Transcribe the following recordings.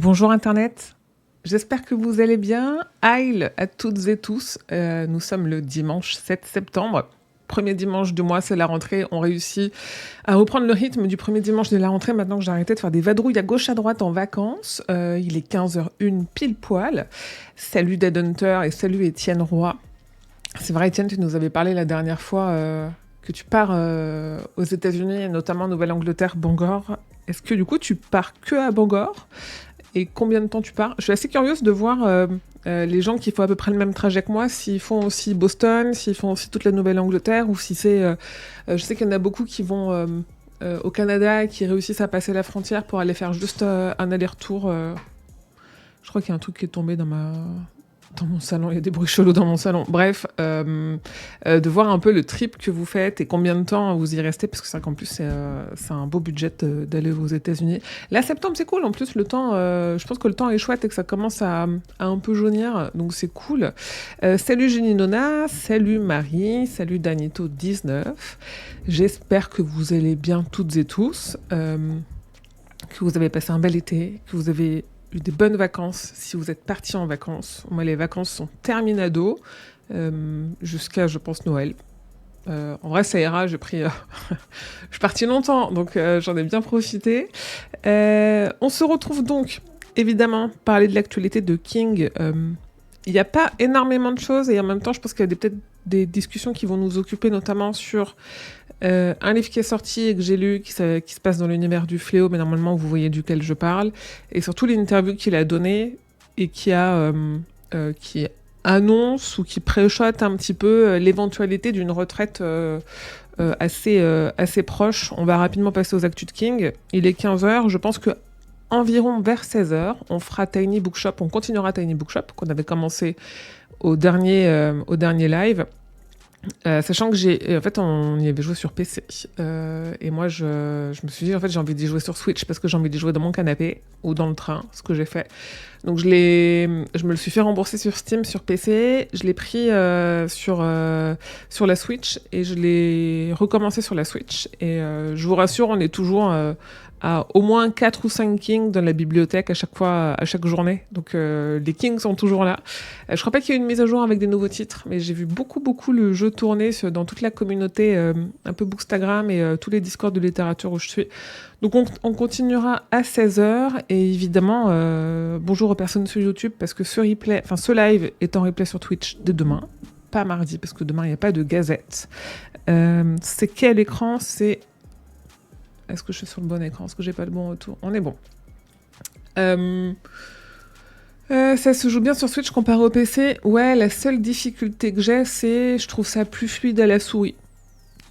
Bonjour Internet, j'espère que vous allez bien. Aïe à toutes et tous, nous sommes le dimanche 7 septembre. Premier dimanche du mois, c'est la rentrée. On réussit à reprendre le rythme du premier dimanche de la rentrée maintenant que j'ai arrêté de faire des vadrouilles à gauche à droite en vacances. Il est 15h01 pile poil. Salut Dead Hunter et salut Étienne Roy. C'est vrai Étienne, tu nous avais parlé la dernière fois que tu pars aux États-Unis, notamment en Nouvelle-Angleterre, Bangor. Est-ce que du coup tu pars que à Bangor ? Et combien de temps tu pars ? Je suis assez curieuse de voir les gens qui font à peu près le même trajet que moi, s'ils font aussi Boston, s'ils font aussi toute la Nouvelle-Angleterre, ou si c'est... je sais qu'il y en a beaucoup qui vont au Canada et qui réussissent à passer la frontière pour aller faire juste un aller-retour. Je crois qu'il y a un truc qui est tombé dans mon salon, il y a des bruits chelous dans mon salon. Bref, de voir un peu le trip que vous faites et combien de temps vous y restez, parce que c'est vrai qu'en plus, c'est un beau budget d'aller aux États-Unis. Là, septembre, c'est cool. En plus, le temps, je pense que le temps est chouette et que ça commence à un peu jaunir, donc c'est cool. Salut Jenny Nona, salut Marie, salut Danito19. J'espère que vous allez bien toutes et tous, que vous avez passé un bel été, que vous avez eu des bonnes vacances si vous êtes partis en vacances. Moi, les vacances sont terminado jusqu'à, je pense, Noël. En vrai, ça ira, j'ai pris... je suis partie longtemps, donc j'en ai bien profité. On se retrouve donc, évidemment, parler de l'actualité de King. Il n'y a pas énormément de choses, et en même temps, je pense qu'il y a peut-être des discussions qui vont nous occuper, notamment sur un livre qui est sorti et que j'ai lu, qui se passe dans l'univers du fléau, mais normalement vous voyez duquel je parle, et surtout l'interview qu'il a donnée et qui annonce ou qui préchote un petit peu l'éventualité d'une retraite assez proche. On va rapidement passer aux actus de King. Il est 15h, je pense que environ vers 16h, on fera Tiny Bookshop, on continuera Tiny Bookshop, qu'on avait commencé au dernier live. Sachant que en fait, on y avait joué sur PC. Et moi, je me suis dit, en fait, j'ai envie d'y jouer sur Switch parce que j'ai envie d'y jouer dans mon canapé ou dans le train, ce que j'ai fait. Donc, je me le suis fait rembourser sur Steam, sur PC. Je l'ai pris sur la Switch et je l'ai recommencé sur la Switch. Et je vous rassure, on est toujours à au moins 4 ou 5 Kings dans la bibliothèque à chaque journée. Donc les Kings sont toujours là. Je crois pas qu'il y ait une mise à jour avec des nouveaux titres, mais j'ai vu beaucoup le jeu tourner dans toute la communauté, un peu Bookstagram et tous les discords de littérature où je suis. Donc on continuera à 16h et évidemment, bonjour aux personnes sur YouTube parce que ce live est en replay sur Twitch dès demain. Pas mardi parce que demain il n'y a pas de gazette. C'est quel écran ? Est-ce que je suis sur le bon écran ? Est-ce que j'ai pas le bon retour ? On est bon. Ça se joue bien sur Switch comparé au PC. Ouais, la seule difficulté que j'ai, c'est je trouve ça plus fluide à la souris.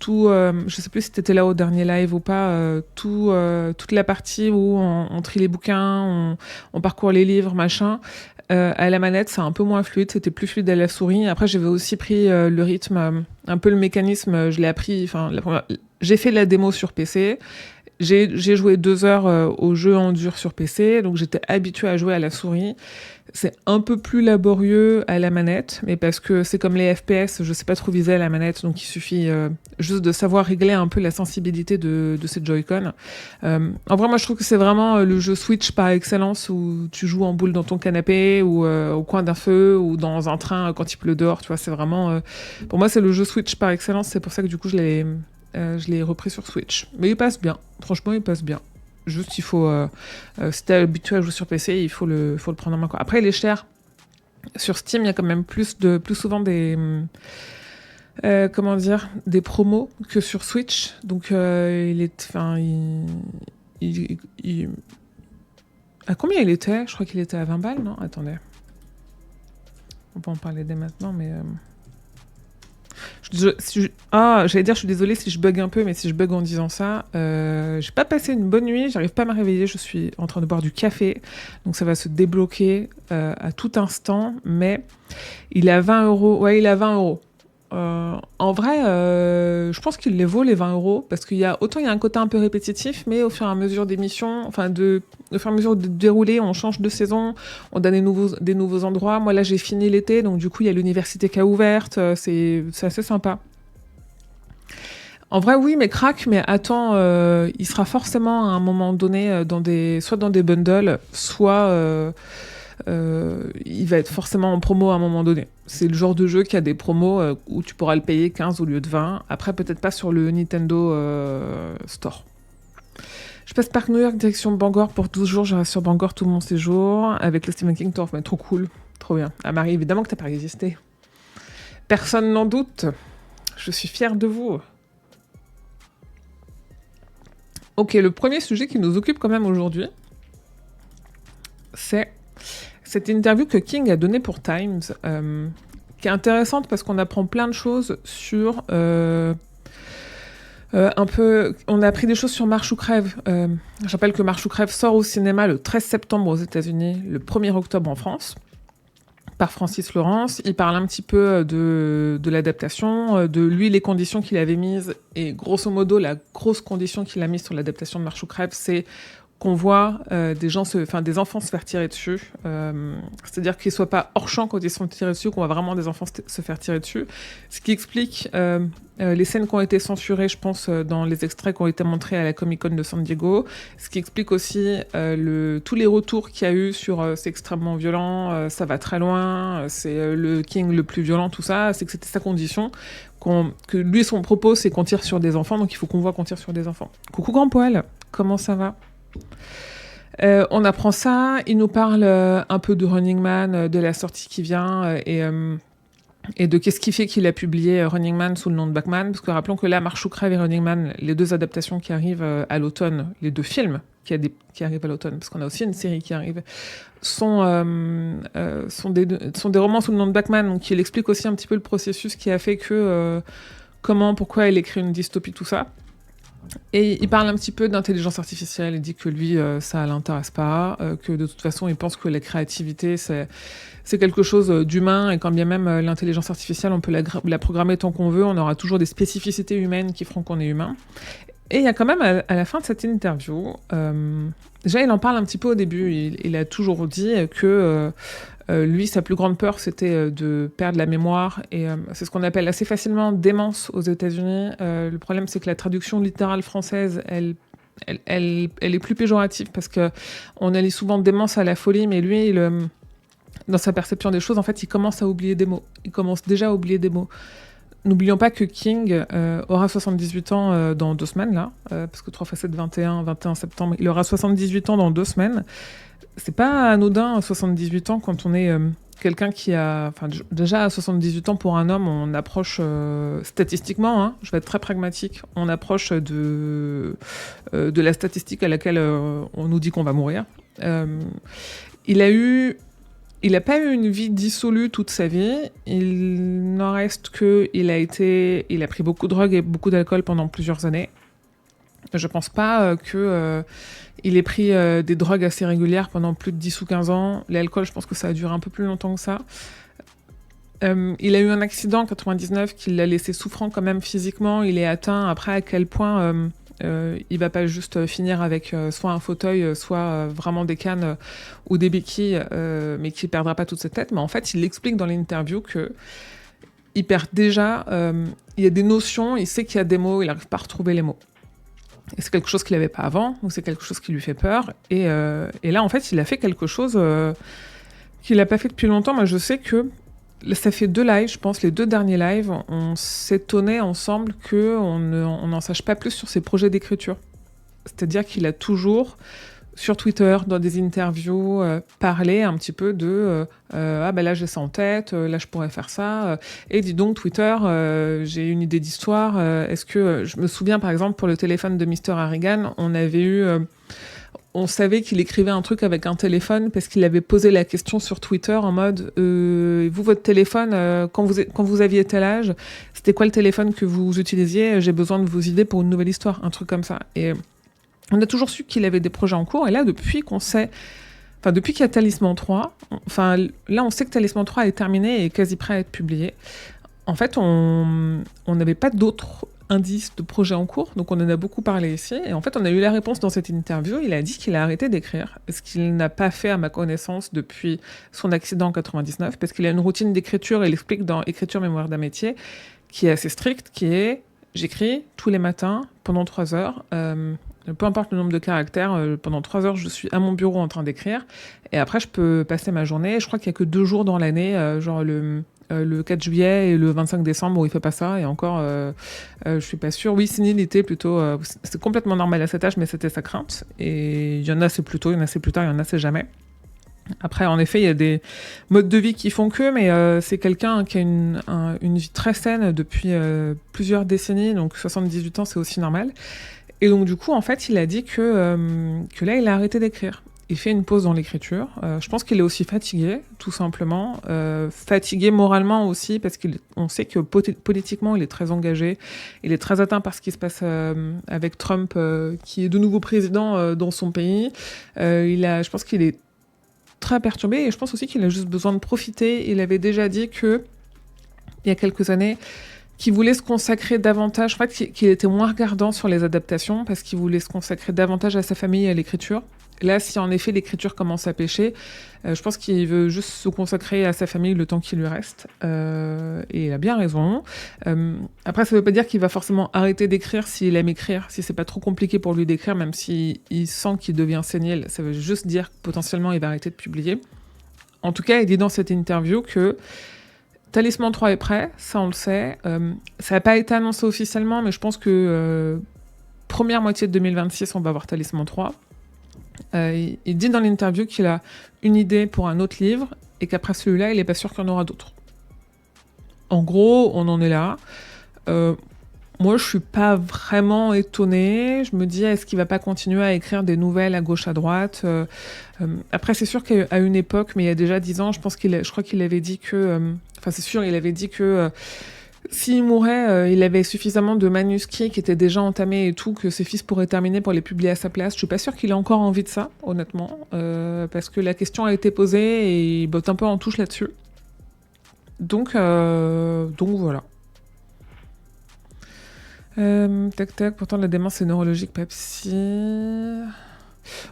Je sais plus si t'étais là au dernier live ou pas, toute la partie où on trie les bouquins, on parcourt les livres, machin. À la manette, c'est un peu moins fluide, c'était plus fluide à la souris. Après, j'avais aussi pris le rythme, un peu le mécanisme, je l'ai appris, j'ai fait la démo sur PC, j'ai joué 2 heures au jeu en dur sur PC, donc j'étais habituée à jouer à la souris. C'est un peu plus laborieux à la manette, mais parce que c'est comme les FPS, je sais pas trop viser à la manette, donc il suffit juste de savoir régler un peu la sensibilité de ces Joy-Con. En vrai, moi je trouve que c'est vraiment le jeu Switch par excellence où tu joues en boule dans ton canapé ou au coin d'un feu ou dans un train quand il pleut dehors, tu vois, c'est vraiment... pour moi c'est le jeu Switch par excellence, c'est pour ça que du coup je l'ai repris sur Switch. Mais il passe bien, franchement il passe bien. Juste, il faut... si t'es habitué à jouer sur PC, il faut le prendre en main, quoi. Après, il est cher. Sur Steam, il y a quand même plus souvent des... des promos que sur Switch. Donc, il est... À combien il était ? Je crois qu'il était à 20 balles, non ? Attendez. On peut en parler dès maintenant, mais... j'allais dire, je suis désolée si je bug un peu, mais si je bug en disant ça, j'ai pas passé une bonne nuit, j'arrive pas à me réveiller, je suis en train de boire du café, donc ça va se débloquer à tout instant, mais il est à 20€. Ouais, il est à 20€. En vrai, je pense qu'il les vaut les 20€, parce qu'il y a un côté un peu répétitif, mais au fur et à mesure des missions, au fur et à mesure de dérouler, on change de saison, on donne des nouveaux endroits. Moi là j'ai fini l'été, donc du coup il y a l'université qui a ouverte, c'est assez sympa. En vrai, oui, mais crack, mais attends, il sera forcément à un moment donné soit dans des bundles, soit il va être forcément en promo à un moment donné. C'est le genre de jeu qui a des promos où tu pourras le payer 15 au lieu de 20. Après, peut-être pas sur le Nintendo Store. Je passe Parc New York, direction Bangor pour 12 jours. Je reste sur Bangor tout mon séjour avec le Stephen King Tour. Mais trop cool, trop bien. Ah Marie, évidemment que t'as pas résisté. Personne n'en doute. Je suis fière de vous. Ok, le premier sujet qui nous occupe quand même aujourd'hui, c'est cette interview que King a donnée pour Times, qui est intéressante parce qu'on apprend plein de choses sur... on a appris des choses sur Marche ou Crève. Je rappelle que Marche ou Crève sort au cinéma le 13 septembre aux États-Unis, le 1er octobre en France, par Francis Lawrence. Il parle un petit peu de l'adaptation, de lui, les conditions qu'il avait mises. Et grosso modo, la grosse condition qu'il a mise sur l'adaptation de Marche ou Crève, c'est qu'on voit des enfants se faire tirer dessus. C'est-à-dire qu'ils ne soient pas hors champ quand ils sont tirés dessus, qu'on voit vraiment des enfants se faire tirer dessus. Ce qui explique les scènes qui ont été censurées, je pense, dans les extraits qui ont été montrés à la Comic-Con de San Diego. Ce qui explique aussi tous les retours qu'il y a eu sur c'est extrêmement violent, ça va très loin, c'est le King le plus violent, tout ça. C'est que c'était sa condition. Que lui, son propos, c'est qu'on tire sur des enfants, donc il faut qu'on voit qu'on tire sur des enfants. Coucou Grand Poil, comment ça va ? On apprend ça, il nous parle un peu de Running Man, de la sortie qui vient, et de qu'est-ce qui fait qu'il a publié Running Man sous le nom de Bachman, parce que rappelons que là, Marche ou Crève et Running Man, les deux adaptations qui arrivent à l'automne, les deux films qui arrivent à l'automne, parce qu'on a aussi une série qui arrive, sont des romans sous le nom de Bachman, donc il explique aussi un petit peu le processus qui a fait que, pourquoi il écrit une dystopie, tout ça. Et il parle un petit peu d'intelligence artificielle, il dit que lui, ça l'intéresse pas, que de toute façon, il pense que la créativité, c'est quelque chose d'humain, et quand bien même l'intelligence artificielle, on peut la programmer tant qu'on veut, on aura toujours des spécificités humaines qui feront qu'on est humain. Et il y a quand même, à la fin de cette interview, déjà, il en parle un petit peu au début, il a toujours dit que... lui, sa plus grande peur, c'était de perdre la mémoire, et c'est ce qu'on appelle assez facilement démence aux États-Unis. Le problème, c'est que la traduction littérale française, elle est plus péjorative, parce que on allie souvent démence à la folie, mais lui, dans sa perception des choses, en fait, il commence à oublier des mots. Il commence déjà à oublier des mots. N'oublions pas que King aura 78 ans dans 2 semaines, là, parce que 3 x 7, 21 septembre, il aura 78 ans dans 2 semaines. C'est pas anodin, 78 ans, quand on est quelqu'un qui a... Enfin, déjà, à 78 ans, pour un homme, on approche, statistiquement, hein, je vais être très pragmatique, on approche de la statistique à laquelle on nous dit qu'on va mourir. Il n'a pas eu une vie dissolue toute sa vie. Il n'en reste que... Il a pris beaucoup de drogue et beaucoup d'alcool pendant plusieurs années. Je pense pas il ait pris des drogues assez régulières pendant plus de 10 ou 15 ans. L'alcool, je pense que ça a duré un peu plus longtemps que ça. Il a eu un accident en 99 qui l'a laissé souffrant quand même physiquement. Il est atteint après à quel point il va pas juste finir avec soit un fauteuil, soit vraiment des cannes ou des béquilles, mais qu'il perdra pas toute sa tête. Mais en fait, il explique dans l'interview que il perd déjà... il y a des notions, il sait qu'il y a des mots, il n'arrive pas à retrouver les mots. Et c'est quelque chose qu'il n'avait pas avant, donc c'est quelque chose qui lui fait peur. Et là, en fait, il a fait quelque chose qu'il n'a pas fait depuis longtemps. Moi, je sais que ça fait 2 lives, je pense, les 2 derniers lives, on s'étonnait ensemble qu'on n'en sache pas plus sur ses projets d'écriture. C'est-à-dire qu'il a toujours, sur Twitter, dans des interviews, parlé un petit peu de ah ben là j'ai ça en tête, là je pourrais faire ça. Et dis donc Twitter, j'ai une idée d'histoire. Est-ce que je me souviens par exemple pour le téléphone de Mr. Harrigan, on savait qu'il écrivait un truc avec un téléphone parce qu'il avait posé la question sur Twitter en mode vous votre téléphone quand vous aviez tel âge, c'était quoi le téléphone que vous utilisiez? J'ai besoin de vos idées pour une nouvelle histoire, un truc comme ça. Et on a toujours su qu'il avait des projets en cours, et là, depuis qu'il y a Talisman 3, là, on sait que Talisman 3 est terminé et est quasi prêt à être publié. En fait, on n'avait pas d'autres indices de projets en cours, donc on en a beaucoup parlé ici, et en fait, on a eu la réponse dans cette interview. Il a dit qu'il a arrêté d'écrire, ce qu'il n'a pas fait, à ma connaissance, depuis son accident en 99, parce qu'il a une routine d'écriture, il explique dans Écriture, mémoire d'un métier, qui est assez stricte, qui est J'écris tous les matins pendant 3 heures. Peu importe le nombre de caractères, pendant 3 heures, je suis à mon bureau en train d'écrire. Et après, je peux passer ma journée. Je crois qu'il y a que 2 jours dans l'année, genre le 4 juillet et le 25 décembre où il fait pas ça. Et encore, je suis pas sûre. Oui, sénilité plutôt. C'est complètement normal à cet âge, mais c'était sa crainte. Et il y en a c'est plus tôt, il y en a c'est plus tard, il y en a c'est jamais. Après, en effet, il y a des modes de vie qui font que, mais c'est quelqu'un qui a une vie très saine depuis plusieurs décennies, donc 78 ans, c'est aussi normal. Et donc, du coup, en fait, il a dit que là, il a arrêté d'écrire. Il fait une pause dans l'écriture. Je pense qu'il est aussi fatigué, tout simplement. Fatigué moralement aussi, parce qu'on sait que politiquement, il est très engagé. Il est très atteint par ce qui se passe avec Trump, qui est de nouveau président dans son pays. Je pense qu'il est très perturbé et je pense aussi qu'il a juste besoin de profiter. Il avait déjà dit que, il y a quelques années, qu'il voulait se consacrer davantage, en fait, qu'il était moins regardant sur les adaptations parce qu'il voulait se consacrer davantage à sa famille et à l'écriture. Là, si en effet l'écriture commence à pêcher, je pense qu'il veut juste se consacrer à sa famille le temps qu'il lui reste. Et il a bien raison. Après, ça ne veut pas dire qu'il va forcément arrêter d'écrire s'il aime écrire, si c'est pas trop compliqué pour lui d'écrire, même s'il sent qu'il devient sénile. Ça veut juste dire que potentiellement il va arrêter de publier. En tout cas, il dit dans cette interview que Talisman 3 est prêt, ça on le sait. Ça n'a pas été annoncé officiellement, mais je pense que première moitié de 2026, on va voir Talisman 3. Il dit dans l'interview qu'il a une idée pour un autre livre et qu'après celui-là, il n'est pas sûr qu'il y en aura d'autres. En gros, on en est là. Moi, je suis pas vraiment étonnée. Je me dis, est-ce qu'il va pas continuer à écrire des nouvelles à gauche, à droite Après, c'est sûr qu'à une époque, mais il y a déjà 10 ans, je crois qu'il avait dit que... Enfin, c'est sûr, il avait dit que... S'il mourait, il avait suffisamment de manuscrits qui étaient déjà entamés et tout, que ses fils pourraient terminer pour les publier à sa place. Je suis pas sûre qu'il ait encore envie de ça, honnêtement, parce que la question a été posée et il botte un peu en touche là-dessus. Donc voilà. Tac, pourtant la démence est neurologique, pas psy.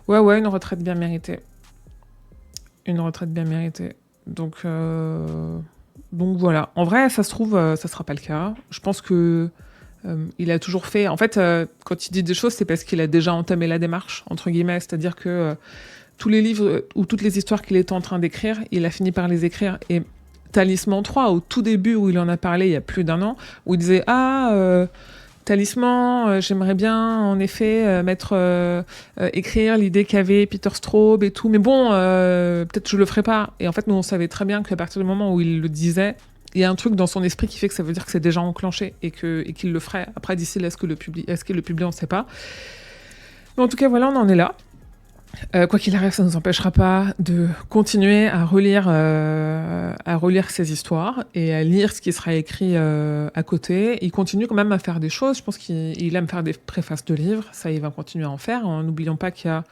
Ouais, une retraite bien méritée. Donc voilà. En vrai, ça se trouve, ça sera pas le cas. Je pense que il a toujours fait... En fait, quand il dit des choses, c'est parce qu'il a déjà entamé la démarche, entre guillemets. C'est-à-dire que tous les livres ou toutes les histoires qu'il était en train d'écrire, il a fini par les écrire. Et Talisman 3, au tout début, où il en a parlé il y a plus d'1 an, où il disait « Ah, Talisman, j'aimerais bien, en effet, écrire l'idée qu'avait Peter Straub et tout. Mais bon, peut-être je le ferai pas. » Et en fait, nous, on savait très bien qu'à partir du moment où il le disait, il y a un truc dans son esprit qui fait que ça veut dire que c'est déjà enclenché et qu'il le ferait. Après, d'ici là, est-ce qu'il le publie, on ne sait pas. Mais en tout cas, voilà, on en est là. Quoi qu'il arrive, ça ne nous empêchera pas de continuer à relire ces histoires et à lire ce qui sera écrit à côté. Il continue quand même à faire des choses. Je pense qu'il aime faire des préfaces de livres. Ça, il va continuer à en faire. N'oublions pas qu'il y a...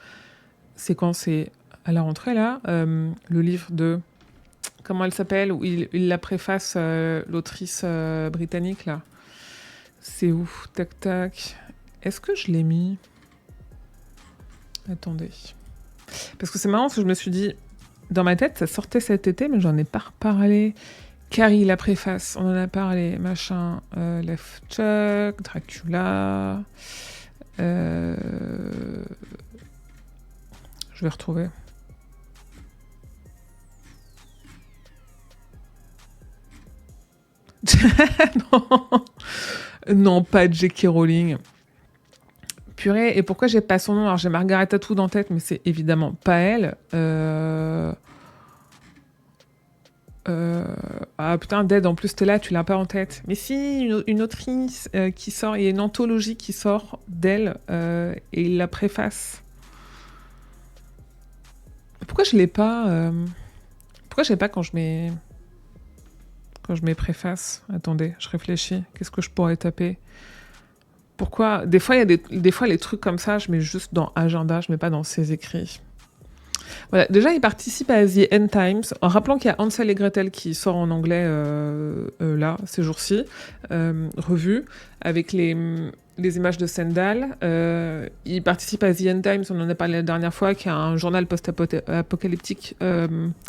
C'est quand c'est à la rentrée, là, le livre de... Comment elle s'appelle? Où il la préface, l'autrice britannique, là. C'est où? Tac. Est-ce que je l'ai mis? Attendez. Parce que c'est marrant, parce que je me suis dit, dans ma tête, ça sortait cet été, mais j'en ai pas reparlé. Carrie, la préface, on en a parlé, machin. LeFchuck, Dracula. Je vais retrouver. Non, pas J.K. Rowling. Purée, et pourquoi j'ai pas son nom? Alors j'ai Margaret Atwood en tête, mais c'est évidemment pas elle. Ah putain, Dead, en plus t'es là, tu l'as pas en tête. Mais si, une autrice qui sort, il y a une anthologie qui sort d'elle, et il la préface. Pourquoi je l'ai pas Pourquoi je l'ai pas quand je mets préface? Attendez, je réfléchis. Qu'est-ce que je pourrais taper? Pourquoi? Des fois, des fois, les trucs comme ça, je mets juste dans agenda, je mets pas dans ses écrits. Voilà. Déjà, il participe à The End Times, en rappelant qu'il y a Hansel et Gretel qui sort en anglais là, ces jours-ci, revue, avec les images de Stendhal. Il participe à The End Times, on en a parlé la dernière fois, qui est un journal post-apocalyptique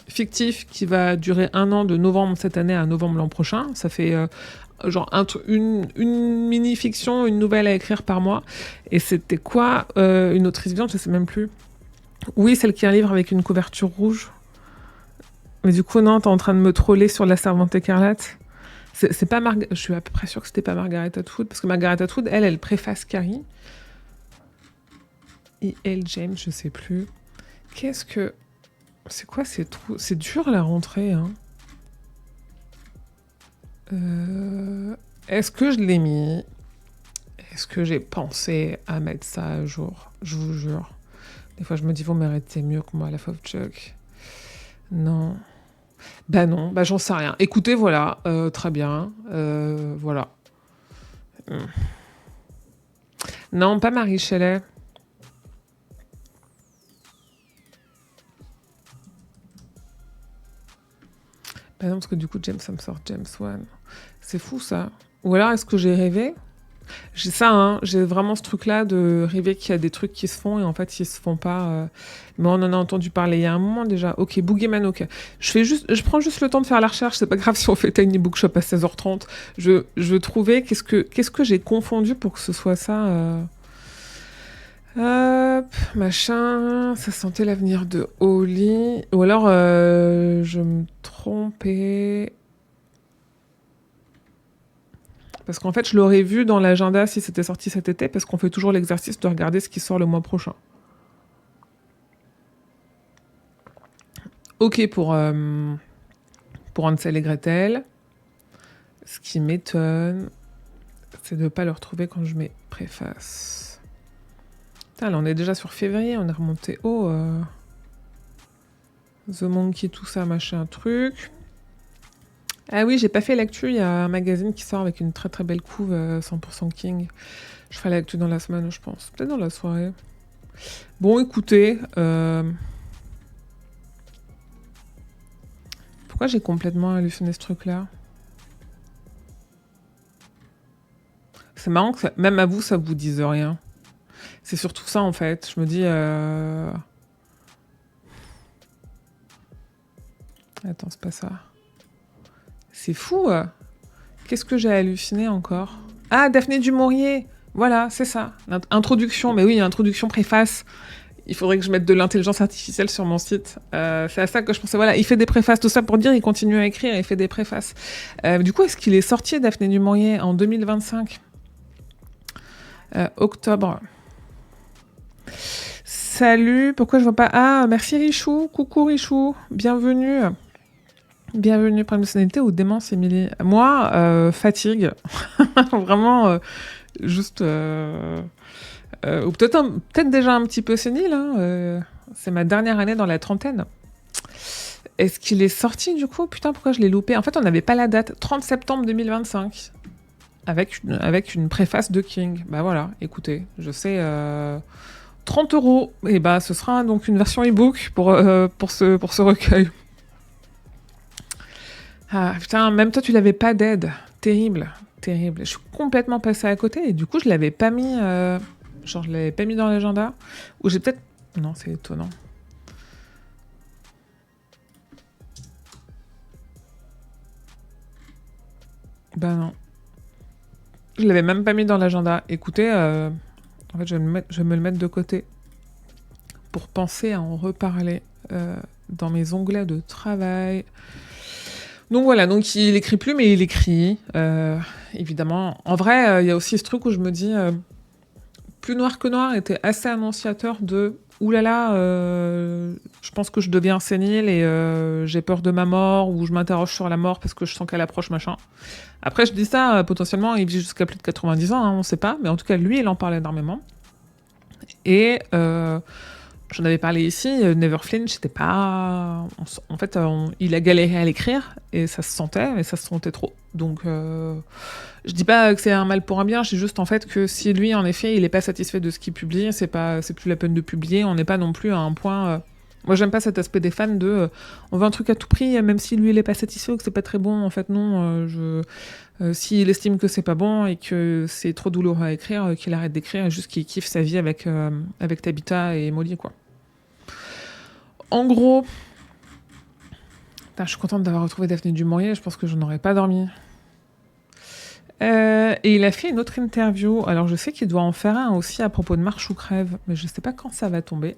fictif qui va durer 1 an, de novembre cette année à novembre l'an prochain. Ça fait genre une mini-fiction, une nouvelle à écrire par mois. Et c'était quoi une autrice vivante, je sais même plus. Oui, celle qui a un livre avec une couverture rouge. Mais du coup, non, t'es en train de me troller sur La Servante écarlate. C'est pas Je suis à peu près sûre que c'était pas Margaret Atwood, parce que Margaret Atwood, elle préface Carrie. Et elle, James, je sais plus. Qu'est-ce que... C'est quoi ces trous? C'est dur la rentrée, hein. Est-ce que je l'ai mis? Est-ce que j'ai pensé à mettre ça à jour? Je vous jure. Des fois, je me dis, vous méritez mieux que moi, la Fauve Chuck. Non. Bah non, bah j'en sais rien. Écoutez, voilà, très bien. Voilà. Non, pas Marie Shelley. Bah non, parce que du coup, ça me sort James Wan. C'est fou, ça. Ou alors, est-ce que j'ai rêvé? J'ai ça, hein. J'ai vraiment ce truc-là de rêver qu'il y a des trucs qui se font et en fait, ils se font pas. Mais on en a entendu parler il y a un moment déjà. Ok, Boogeyman, ok. Je prends juste le temps de faire la recherche. C'est pas grave si on fait Tiny Bookshop à 16h30. Je veux trouver qu'est-ce que j'ai confondu pour que ce soit ça. Hop, machin, ça sentait l'avenir de Holly. Ou alors, je me trompais. Parce qu'en fait, je l'aurais vu dans l'agenda si c'était sorti cet été, parce qu'on fait toujours l'exercice de regarder ce qui sort le mois prochain. Ok pour Hansel et Gretel. Ce qui m'étonne, c'est de ne pas le retrouver quand je mets préface. Putain, là, on est déjà sur février, on est remonté haut. The Monkey, tout ça, machin, truc. Ah oui, j'ai pas fait l'actu, il y a un magazine qui sort avec une très très belle couve 100% King. Je ferai l'actu dans la semaine, je pense. Peut-être dans la soirée. Bon, écoutez, pourquoi j'ai complètement halluciné ce truc-là? C'est marrant que même à vous, ça vous dise rien. C'est surtout ça, en fait. Je me dis... Attends, c'est pas ça. C'est fou. Qu'est-ce que j'ai halluciné encore? Ah, Daphné du Maurier. Voilà, c'est ça. Introduction. Mais oui, introduction, préface. Il faudrait que je mette de l'intelligence artificielle sur mon site. C'est à ça que je pensais. Voilà, il fait des préfaces, tout ça pour dire, il continue à écrire, il fait des préfaces. Du coup, est-ce qu'il est sorti, Daphné du Maurier, en 2025 octobre. Salut, pourquoi je vois pas... Ah, merci Richou, coucou Richou, bienvenue. Bienvenue, problème de sénilité ou démence, Émilie? Moi, fatigue. Vraiment, juste... ou peut-être déjà un petit peu sénile. Hein, c'est ma dernière année dans la trentaine. Est-ce qu'il est sorti du coup? Putain, pourquoi je l'ai loupé? En fait, on n'avait pas la date. 30 septembre 2025. Avec une préface de King. Bah voilà, écoutez, je sais... 30 €. Et bah, ce sera donc une version e-book pour ce recueil. Ah putain, même toi, tu l'avais pas d'aide. Terrible, terrible. Je suis complètement passée à côté et du coup, je l'avais pas mis... genre, je l'avais pas mis dans l'agenda. Ou j'ai peut-être... Non, c'est étonnant. Bah non. Je l'avais même pas mis dans l'agenda. Écoutez, en fait, je vais me le mettre de côté pour penser à en reparler dans mes onglets de travail. Donc voilà, donc il écrit plus, mais il écrit, évidemment. En vrai, il y a aussi ce truc où je me dis, Plus noir que noir était assez annonciateur de oulala, je pense que je deviens sénile et j'ai peur de ma mort ou je m'interroge sur la mort parce que je sens qu'elle approche, machin. Après, je dis ça, potentiellement, il vit jusqu'à plus de 90 ans, hein, on sait pas, mais en tout cas, lui, il en parle énormément. Et j'en avais parlé ici, Never Flinch, c'était pas... En fait, il a galéré à l'écrire, et ça se sentait, mais ça se sentait trop. Donc, je dis pas que c'est un mal pour un bien, je dis juste en fait que si lui, en effet, il est pas satisfait de ce qu'il publie, c'est plus la peine de publier, on n'est pas non plus à un point... Moi, j'aime pas cet aspect des fans de on veut un truc à tout prix, même si lui, il est pas satisfait ou que c'est pas très bon. En fait, non, s'il estime que c'est pas bon et que c'est trop douloureux à écrire, qu'il arrête d'écrire et juste qu'il kiffe sa vie avec Tabitha et Molly, quoi. En gros, putain, je suis contente d'avoir retrouvé Daphné du Maurier, je pense que je n'aurais pas dormi. Et il a fait une autre interview. Alors, je sais qu'il doit en faire un aussi à propos de Marche ou Crève, mais je ne sais pas quand ça va tomber.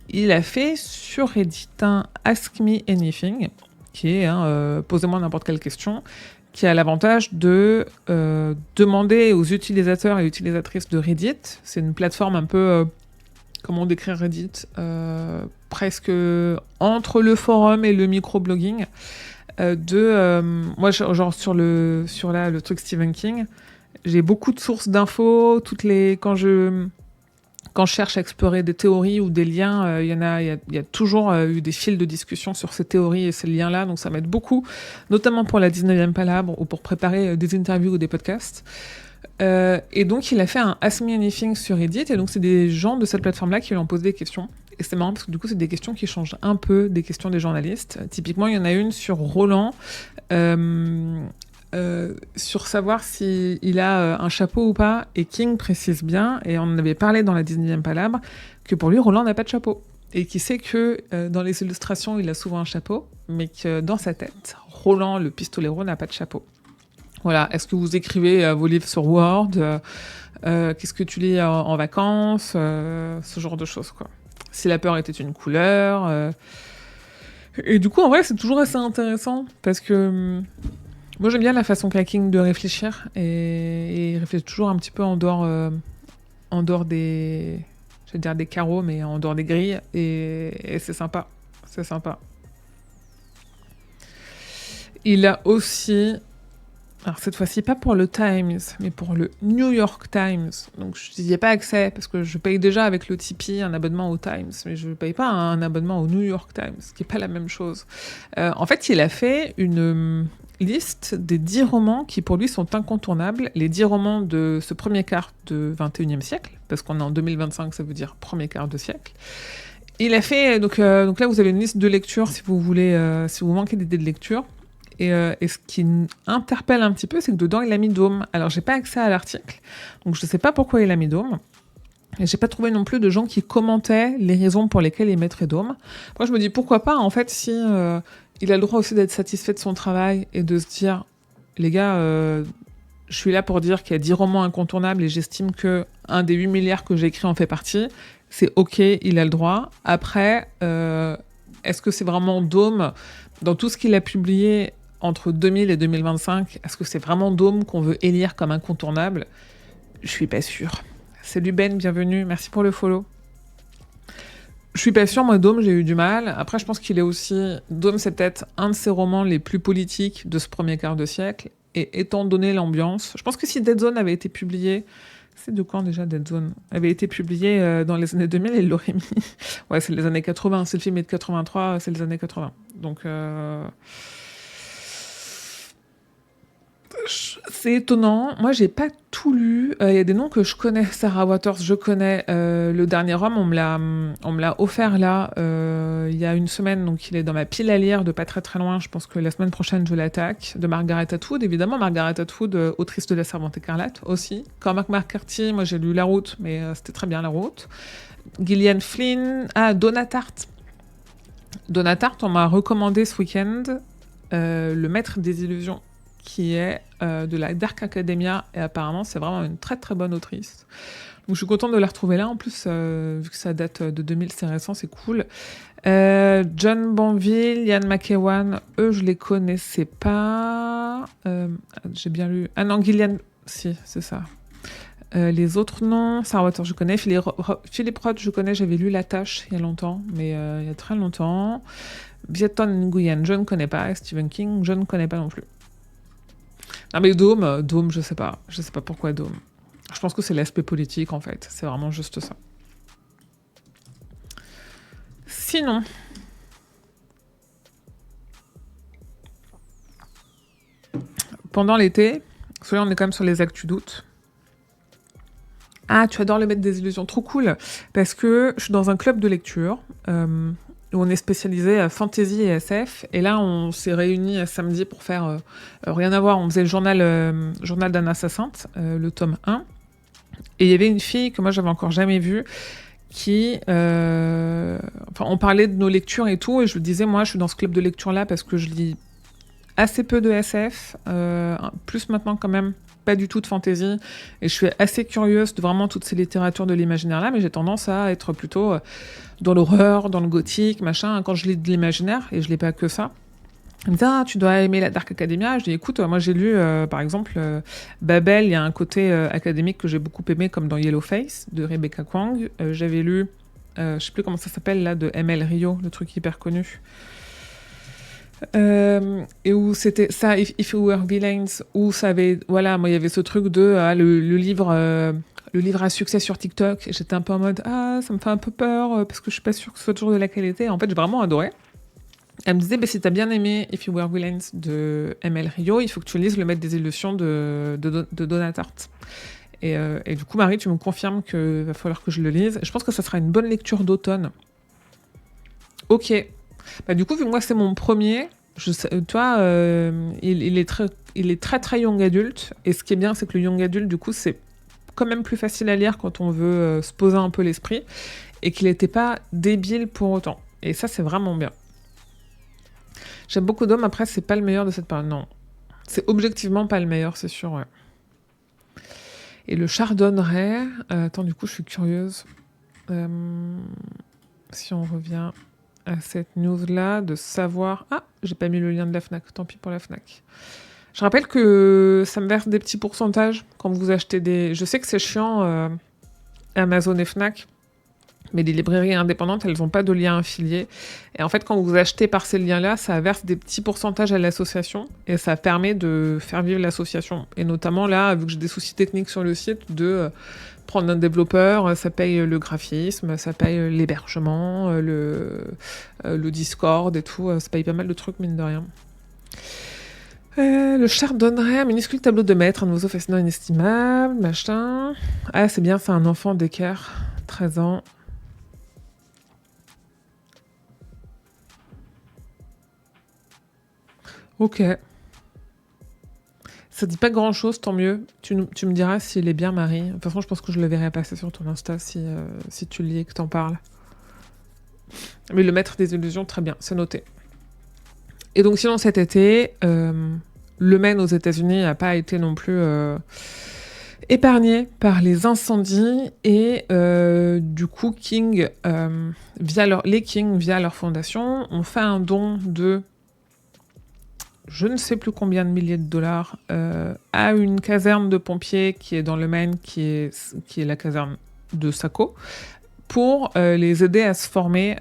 Il a fait sur Reddit un Ask Me Anything, qui est posez-moi n'importe quelle question, qui a l'avantage de demander aux utilisateurs et utilisatrices de Reddit, c'est une plateforme un peu, comment décrire Reddit, presque entre le forum et le microblogging, moi genre sur le truc Stephen King, j'ai beaucoup de sources d'infos, quand je cherche à explorer des théories ou des liens, il y a toujours eu des fils de discussion sur ces théories et ces liens-là, donc ça m'aide beaucoup, notamment pour la 19e Palabre ou pour préparer des interviews ou des podcasts. Et donc, il a fait un Ask Me Anything sur Reddit, et donc c'est des gens de cette plateforme-là qui lui ont posé des questions. Et c'est marrant parce que du coup, c'est des questions qui changent un peu des questions des journalistes. Typiquement, il y en a une sur Roland, sur savoir s'il a un chapeau ou pas, et King précise bien, et on en avait parlé dans la 19e Palabre, que pour lui, Roland n'a pas de chapeau. Et qui sait que dans les illustrations, il a souvent un chapeau, mais que dans sa tête, Roland, le pistolero, n'a pas de chapeau. Voilà, est-ce que vous écrivez vos livres sur Word, qu'est-ce que tu lis en vacances, ce genre de choses, quoi. Si la peur était une couleur. Et du coup, en vrai, c'est toujours assez intéressant, parce que moi, j'aime bien la façon qu'a King de réfléchir, et il réfléchit toujours un petit peu en dehors des... Je vais dire des carreaux, mais en dehors des grilles, et c'est sympa. C'est sympa. Il a aussi... Alors cette fois-ci, pas pour le Times, mais pour le New York Times. Donc je n'y ai pas accès, parce que je paye déjà avec le Tipeee un abonnement au Times, mais je ne paye pas un abonnement au New York Times, ce qui n'est pas la même chose. En fait, il a fait une liste des 10 romans qui pour lui sont incontournables, les 10 romans de ce premier quart de 21e siècle, parce qu'on est en 2025, ça veut dire premier quart de siècle. Il a fait, donc là vous avez une liste de lecture si vous voulez, si vous manquez d'idées de lecture. Et ce qui interpelle un petit peu, c'est que dedans, il a mis Dôme. Alors, j'ai pas accès à l'article, donc je sais pas pourquoi il a mis Dôme. Et j'ai pas trouvé non plus de gens qui commentaient les raisons pour lesquelles il mettrait Dôme. Moi, je me dis, pourquoi pas, en fait, si il a le droit aussi d'être satisfait de son travail et de se dire, les gars, je suis là pour dire qu'il y a 10 romans incontournables et j'estime que un des 8 milliards que j'ai écrits en fait partie. C'est ok, il a le droit. Après, est-ce que c'est vraiment Dôme dans tout ce qu'il a publié entre 2000 et 2025, est-ce que c'est vraiment Dôme qu'on veut élire comme incontournable ? Je suis pas sûre. Salut Ben, bienvenue, merci pour le follow. Je suis pas sûre, moi Dôme, j'ai eu du mal. Après, je pense qu'il est aussi... Dôme, c'est peut-être un de ses romans les plus politiques de ce premier quart de siècle. Et étant donné l'ambiance, je pense que si Dead Zone avait été publié... C'est de quand déjà Dead Zone avait été publié dans les années 2000, il l'aurait mis... Ouais, c'est les années 80, c'est le film est de 83, c'est les années 80. Donc... C'est étonnant. Moi, j'ai pas tout lu. Il y a des noms que je connais. Sarah Waters, je connais. Le dernier homme, on me l'a offert là, il y a une semaine. Donc, il est dans ma pile à lire de pas très très loin. Je pense que la semaine prochaine, je l'attaque. De Margaret Atwood, évidemment. Margaret Atwood, autrice de La Servante écarlate aussi. Cormac McCarthy, moi j'ai lu La Route, mais c'était très bien La Route. Gillian Flynn. Ah, Donna Tartt. Donna Tartt, on m'a recommandé ce week-end Le Maître des Illusions, qui est de la Dark Academia, et apparemment c'est vraiment une très très bonne autrice. Donc je suis contente de la retrouver là, en plus vu que ça date de 2000, c'est récent, c'est cool. John Banville, Ian McEwan, eux je les connaissais pas. J'ai bien lu... Ah non, Gillian... Si, c'est ça. Les autres noms, Sarah Waters je connais, Philippe Roth je connais, j'avais lu La Tâche il y a longtemps, mais il y a très longtemps. Viet Nguyen, je ne connais pas. Et Stephen King, je ne connais pas non plus. Ah mais Dôme, je sais pas pourquoi Dôme. Je pense que c'est l'aspect politique en fait, c'est vraiment juste ça. Sinon, pendant l'été, parce que là on est quand même sur les actus d'août. Ah, tu adores le Maître des Illusions, trop cool, parce que je suis dans un club de lecture où on est spécialisé à fantasy et SF, et là on s'est réunis samedi pour faire rien à voir, on faisait le journal d'un assassin, le tome 1, et il y avait une fille que moi j'avais encore jamais vue qui... Enfin, on parlait de nos lectures et tout, et je lui disais, moi je suis dans ce club de lecture là parce que je lis assez peu de SF, plus maintenant quand même pas du tout de fantasy, et je suis assez curieuse de vraiment toutes ces littératures de l'imaginaire-là, mais j'ai tendance à être plutôt dans l'horreur, dans le gothique, machin, quand je lis de l'imaginaire, et je lis pas que ça. Elle me dit, ah, tu dois aimer la Dark Academia. Je dis, écoute, moi j'ai lu, par exemple, Babel, il y a un côté académique que j'ai beaucoup aimé, comme dans Yellowface, de Rebecca Kuang. J'avais lu, je sais plus comment ça s'appelle, là, de M.L. Rio, le truc hyper connu. Et où c'était ça, If You Were Villains, où ça avait, voilà, moi il y avait ce truc de le livre à succès sur TikTok, et j'étais un peu en mode, ah, ça me fait un peu peur, parce que je suis pas sûre que ce soit toujours de la qualité. En fait, j'ai vraiment adoré. Elle me disait, bah, si t'as bien aimé If You Were Villains de M.L. Rio, il faut que tu lises Le Maître des Illusions de Donna Tartt. Et du coup, Marie, tu me confirmes qu'il va falloir que je le lise. Je pense que ça sera une bonne lecture d'automne. Ok. Bah, du coup, vu que moi, c'est mon premier, toi, il est très, très young adulte. Et ce qui est bien, c'est que le young adulte, du coup, c'est quand même plus facile à lire quand on veut se poser un peu l'esprit. Et qu'il n'était pas débile pour autant. Et ça, c'est vraiment bien. J'aime beaucoup d'hommes, après, c'est pas le meilleur de cette période. Non. C'est objectivement pas le meilleur, c'est sûr, ouais. Et le chardonneret... attends, du coup, je suis curieuse. Si on revient à cette news-là, de savoir... Ah, j'ai pas mis le lien de la FNAC, tant pis pour la FNAC. Je rappelle que ça me verse des petits pourcentages quand vous achetez des... Je sais que c'est chiant, Amazon et FNAC, mais les librairies indépendantes, elles n'ont pas de lien affilié. Et en fait, quand vous achetez par ces liens-là, ça verse des petits pourcentages à l'association et ça permet de faire vivre l'association. Et notamment là, vu que j'ai des soucis techniques sur le site, de prendre un développeur, ça paye le graphisme, ça paye l'hébergement, le Discord et tout, ça paye pas mal de trucs, mine de rien. Le chardonneret, un minuscule tableau de maître, un oiseau fascinant inestimable, machin. Ah, c'est bien, c'est un enfant d'équerre, 13 ans. Ok. Ça dit pas grand-chose, tant mieux. Tu me diras s'il est bien, Marie. De toute façon, je pense que je le verrai passer sur ton Insta si tu le lis et que t'en parles. Mais le maître des illusions, très bien, c'est noté. Et donc sinon, cet été, le Maine aux États-Unis n'a pas été non plus épargné par les incendies. Et du coup, King, les King, via leur fondation, ont fait un don de... je ne sais plus combien de milliers de dollars, à une caserne de pompiers qui est dans le Maine, qui est la caserne de Saco, pour les aider à se former,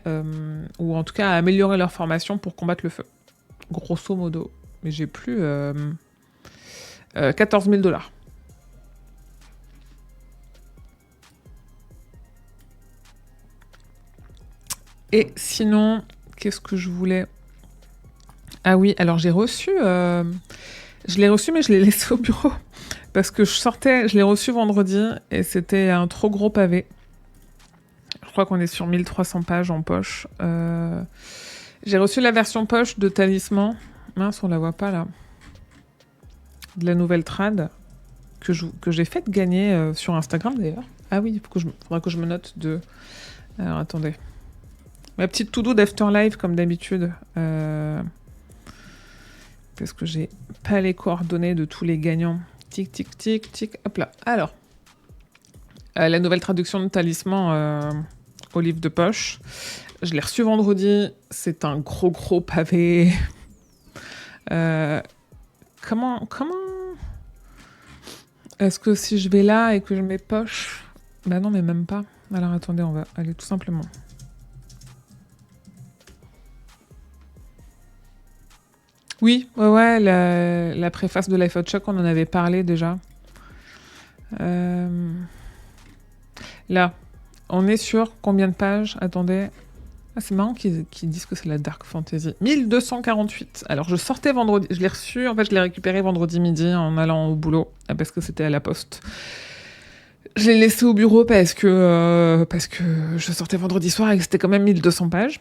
ou en tout cas à améliorer leur formation pour combattre le feu. Grosso modo. Mais j'ai plus 14 000 dollars. Et sinon, qu'est-ce que je voulais... Ah oui, alors j'ai reçu... je l'ai reçu, mais je l'ai laissé au bureau. Parce que je l'ai reçu vendredi, et c'était un trop gros pavé. Je crois qu'on est sur 1300 pages en poche. J'ai reçu la version poche de Talisman. Mince, on la voit pas, là. De la nouvelle trad, que j'ai faite gagner sur Instagram, d'ailleurs. Ah oui, faudra que je me note de... Alors, attendez. Ma petite to-do d'Afterlife, comme d'habitude. Parce que j'ai pas les coordonnées de tous les gagnants. Tic, tic, tic, tic. Hop là. Alors, la nouvelle traduction de Talisman au livre de poche. Je l'ai reçu vendredi. C'est un gros pavé. Comment est-ce que si je vais là et que je mets poche... Bah non, mais même pas. Alors attendez, on va aller tout simplement... Oui, ouais, la préface de Life Out Shock, on en avait parlé déjà. Là, on est sur combien de pages? Attendez. Ah, c'est marrant qu'ils disent que c'est la Dark Fantasy. 1248. Alors, je sortais vendredi. Je l'ai reçu, en fait, je l'ai récupéré vendredi midi en allant au boulot, parce que c'était à la poste. Je l'ai laissé au bureau parce que je sortais vendredi soir et que c'était quand même 1200 pages.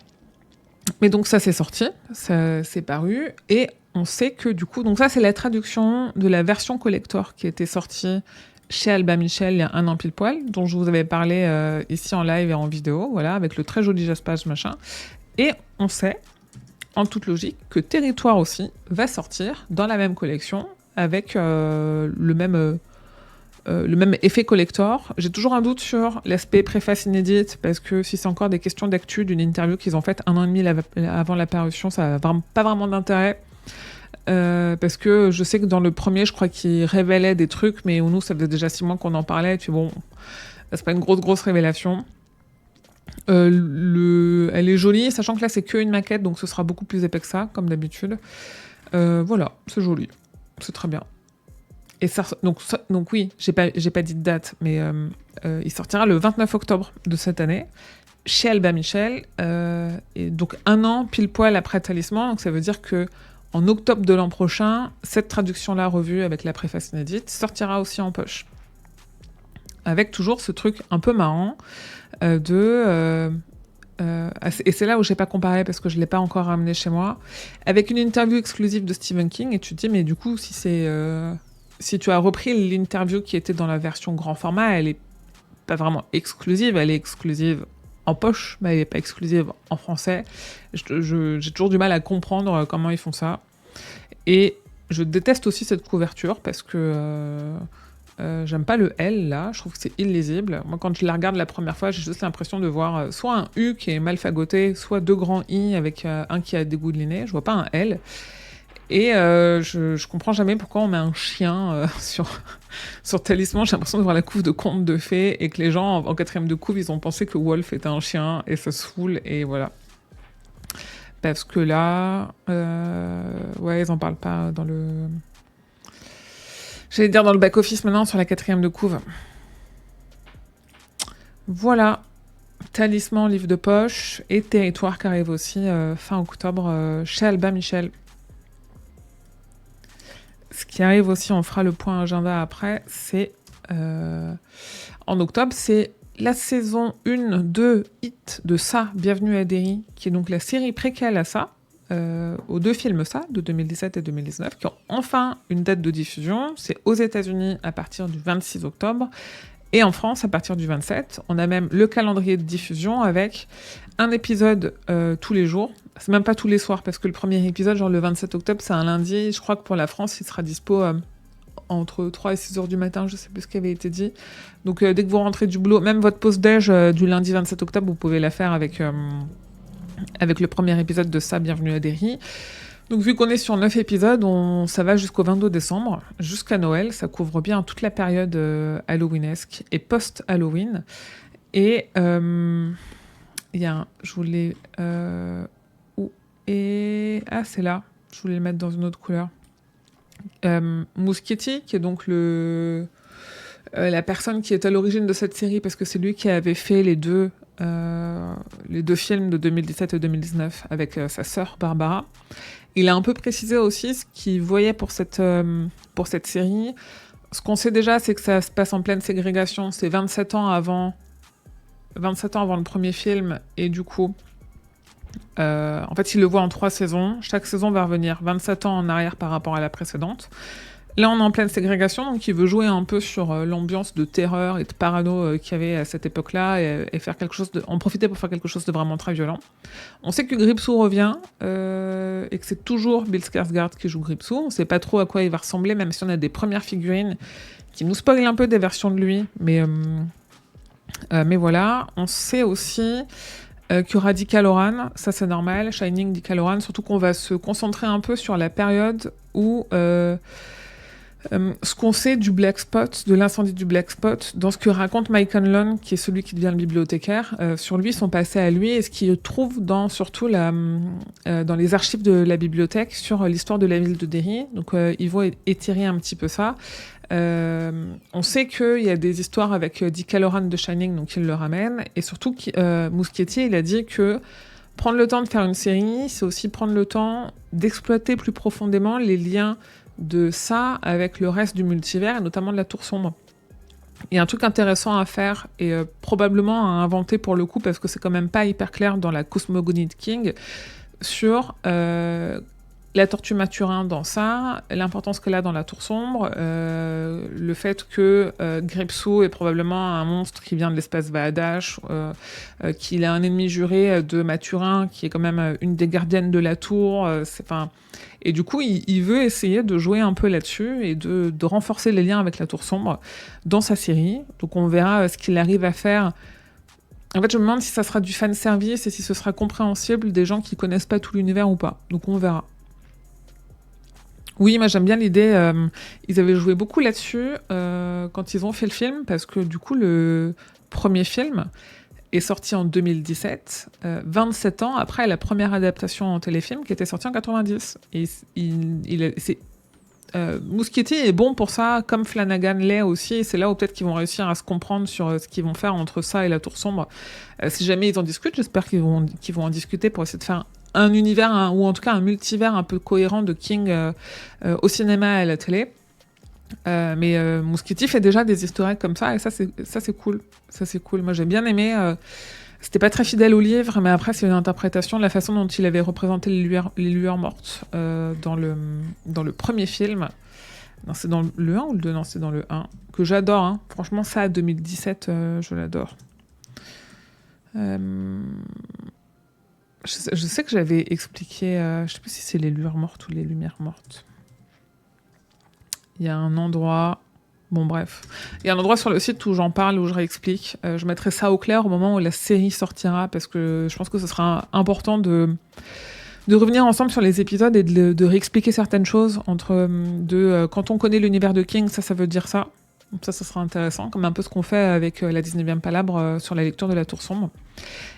Mais donc ça c'est sorti, ça c'est paru, et on sait que du coup, donc ça c'est la traduction de la version collector qui était sortie chez Albin Michel il y a un an pile poil, dont je vous avais parlé ici en live et en vidéo, voilà, avec le très joli Jaspage machin. Et on sait, en toute logique, que Territoire aussi va sortir dans la même collection, avec le même effet collector. J'ai toujours un doute sur l'aspect préface inédite, parce que si c'est encore des questions d'actu d'une interview qu'ils ont faite 1 an et demi avant la parution, ça n'a pas vraiment d'intérêt. Parce que je sais que dans le premier, je crois qu'ils révélaient des trucs, mais nous, ça faisait déjà 6 mois qu'on en parlait, et puis bon, c'est pas une grosse révélation. Elle est jolie, sachant que là, c'est qu'une maquette, donc ce sera beaucoup plus épais que ça, comme d'habitude. Voilà, c'est joli, c'est très bien. Et donc oui, j'ai pas dit de date, mais il sortira le 29 octobre de cette année, chez Albin Michel, et donc 1 an pile poil après Talisman, donc ça veut dire que en octobre de l'an prochain, cette traduction-là revue avec la préface inédite sortira aussi en poche. Avec toujours ce truc un peu marrant et c'est là où j'ai pas comparé parce que je l'ai pas encore ramené chez moi, avec une interview exclusive de Stephen King, et tu te dis, mais du coup, si tu as repris l'interview qui était dans la version grand format, elle est pas vraiment exclusive, elle est exclusive en poche, mais elle n'est pas exclusive en français. J'ai toujours du mal à comprendre comment ils font ça. Et je déteste aussi cette couverture parce que j'aime pas le L là, je trouve que c'est illisible. Moi, quand je la regarde la première fois, j'ai juste l'impression de voir soit un U qui est mal fagoté, soit 2 grands I avec un qui a dégouliné. Je vois pas un L. Et je comprends jamais pourquoi on met un chien sur Talisman. J'ai l'impression de voir la couve de conte de fées et que les gens, en 4e de couve, ils ont pensé que Wolf était un chien et ça se foule, et voilà. Parce que là, ouais, ils en parlent pas dans le... J'allais dire dans le back-office maintenant, sur la 4e de couve. Voilà. Talisman, livre de poche, et Territoire qui arrive aussi fin octobre chez Albin Michel. Ce qui arrive aussi, on fera le point agenda après, c'est en octobre, c'est la saison 1 de Hit de Ça, Bienvenue à Derry, qui est donc la série préquelle à ça, aux 2 films Ça, de 2017 et 2019, qui ont enfin une date de diffusion. C'est aux États-Unis à partir du 26 octobre, et en France à partir du 27. On a même le calendrier de diffusion avec un épisode tous les jours. C'est même pas tous les soirs, parce que le premier épisode, genre le 27 octobre, c'est un lundi. Je crois que pour la France, il sera dispo entre 3 et 6 heures du matin, je sais plus ce qui avait été dit. Donc dès que vous rentrez du boulot, même votre pause déj du lundi 27 octobre, vous pouvez la faire avec le premier épisode de Ça, Bienvenue à Derry. Donc vu qu'on est sur 9 épisodes, ça va jusqu'au 22 décembre, jusqu'à Noël. Ça couvre bien toute la période halloweenesque et post-Halloween. Et il y a je voulais... c'est là. Je voulais le mettre dans une autre couleur. Muschietti, qui est donc la personne qui est à l'origine de cette série, parce que c'est lui qui avait fait les deux films de 2017 et 2019 avec sa sœur Barbara. Il a un peu précisé aussi ce qu'il voyait pour cette série. Ce qu'on sait déjà, c'est que ça se passe en pleine ségrégation. C'est 27 ans avant le premier film, et du coup... en fait, il le voit en 3 saisons. Chaque saison va revenir 27 ans en arrière par rapport à la précédente. Là, on est en pleine ségrégation, donc il veut jouer un peu sur l'ambiance de terreur et de parano qu'il y avait à cette époque-là, et faire en profiter pour faire quelque chose de vraiment très violent. On sait que Gripsou revient, et que c'est toujours Bill Skarsgård qui joue Gripsou. On sait pas trop à quoi il va ressembler, même si on a des premières figurines qui nous spoilent un peu des versions de lui. Mais voilà. On sait aussi... qu'il y aura Dick Hallorann, ça c'est normal, Shining, Dick Hallorann, surtout qu'on va se concentrer un peu sur la période où ce qu'on sait du Black Spot, de l'incendie du Black Spot, dans ce que raconte Mike Hanlon, qui est celui qui devient le bibliothécaire, sur lui, son passé à lui, et ce qu'il trouve surtout dans les archives de la bibliothèque sur l'histoire de la ville de Derry. Donc ils vont étirer un petit peu ça. On sait qu'il y a des histoires avec Dick Hallorann de Shining, donc il le ramène, et surtout Muschietti, il a dit que prendre le temps de faire une série, c'est aussi prendre le temps d'exploiter plus profondément les liens de ça avec le reste du multivers, et notamment de la Tour Sombre. Il y a un truc intéressant à faire, et probablement à inventer pour le coup, parce que c'est quand même pas hyper clair dans la cosmogonie de King, sur la tortue Mathurin dans ça, l'importance qu'elle a dans la Tour Sombre, le fait que Gripsou est probablement un monstre qui vient de l'espace Vaadash, qu'il est un ennemi juré de Mathurin, qui est quand même une des gardiennes de la Tour. Et du coup, il veut essayer de jouer un peu là-dessus et de renforcer les liens avec la Tour Sombre dans sa série. Donc on verra ce qu'il arrive à faire. En fait, je me demande si ça sera du fanservice et si ce sera compréhensible des gens qui connaissent pas tout l'univers ou pas. Donc on verra. Oui, moi j'aime bien l'idée. Ils avaient joué beaucoup là-dessus quand ils ont fait le film, parce que du coup, le premier film est sorti en 2017, 27 ans après la première adaptation en téléfilm qui était sortie en 90. Et Muschietti est bon pour ça, comme Flanagan l'est aussi, et c'est là où peut-être qu'ils vont réussir à se comprendre sur ce qu'ils vont faire entre ça et la Tour Sombre. Si jamais ils en discutent, j'espère qu'ils vont en discuter pour essayer de faire un univers, ou en tout cas un multivers un peu cohérent de King au cinéma et à la télé. Mais Muschietti fait déjà des easter eggs comme ça, et ça c'est cool. Ça c'est cool. Moi j'ai bien aimé. C'était pas très fidèle au livre, mais après c'est une interprétation de la façon dont il avait représenté les lueurs mortes dans le premier film. Non, c'est dans le 1 ou le 2 ? Non, c'est dans le 1. Que j'adore, hein. Franchement, ça, 2017, je l'adore. Je sais que j'avais expliqué... je sais plus si c'est les lueurs mortes ou les lumières mortes. Il y a un endroit... Bon, bref. Il y a un endroit sur le site où j'en parle, où je réexplique. Je mettrai ça au clair au moment où la série sortira, parce que je pense que ce sera important de revenir ensemble sur les épisodes et de réexpliquer certaines choses quand on connaît l'univers de King, ça veut dire ça. Donc ça sera intéressant, comme un peu ce qu'on fait avec la 19e Palabre sur la lecture de la Tour Sombre.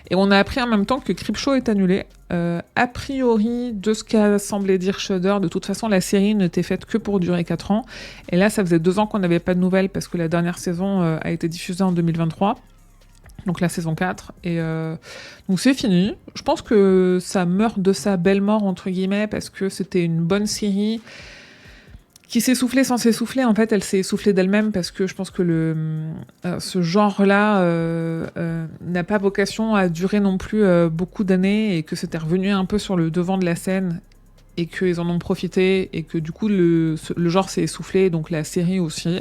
Et on a appris en même temps que Creepshow est annulé. A priori, de ce qu'a semblé dire Shudder, de toute façon, la série n'était faite que pour durer 4 ans. Et là, ça faisait 2 ans qu'on n'avait pas de nouvelles parce que la dernière saison a été diffusée en 2023. Donc la saison 4. Et donc c'est fini. Je pense que ça meurt de sa belle mort, entre guillemets, parce que c'était une bonne série qui s'essoufflait sans s'essouffler. En fait, elle s'est essoufflée d'elle-même parce que je pense que ce genre-là n'a pas vocation à durer non plus beaucoup d'années, et que c'était revenu un peu sur le devant de la scène et qu'ils en ont profité et que du coup le genre s'est essoufflé, donc la série aussi.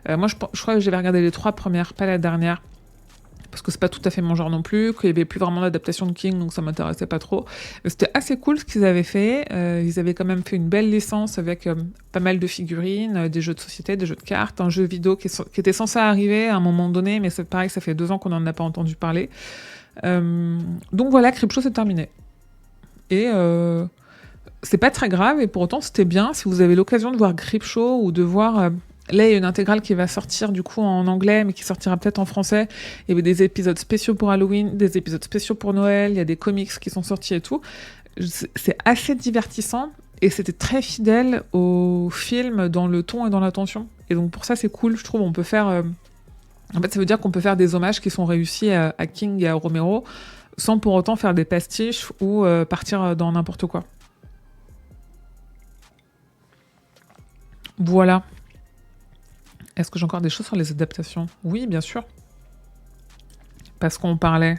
Moi, je crois que j'avais regardé les 3 premières, pas la dernière, parce que c'est pas tout à fait mon genre non plus, qu'il y avait plus vraiment d'adaptation de King, donc ça m'intéressait pas trop. C'était assez cool ce qu'ils avaient fait. Ils avaient quand même fait une belle licence avec pas mal de figurines, des jeux de société, des jeux de cartes, un jeu vidéo qui était censé arriver à un moment donné, mais c'est pareil, ça fait 2 ans qu'on n'en a pas entendu parler. Donc voilà, Creepshow c'est terminé. Et c'est pas très grave, et pour autant c'était bien. Si vous avez l'occasion de voir Creepshow ou de voir... Là, il y a une intégrale qui va sortir du coup en anglais, mais qui sortira peut-être en français. Il y avait des épisodes spéciaux pour Halloween, des épisodes spéciaux pour Noël, il y a des comics qui sont sortis et tout. C'est assez divertissant, et c'était très fidèle au film dans le ton et dans l'attention. Et donc pour ça, c'est cool, je trouve. On peut faire... En fait, ça veut dire qu'on peut faire des hommages qui sont réussis à King et à Romero, sans pour autant faire des pastiches ou partir dans n'importe quoi. Voilà. Est-ce que j'ai encore des choses sur les adaptations ? Oui, bien sûr. Parce qu'on parlait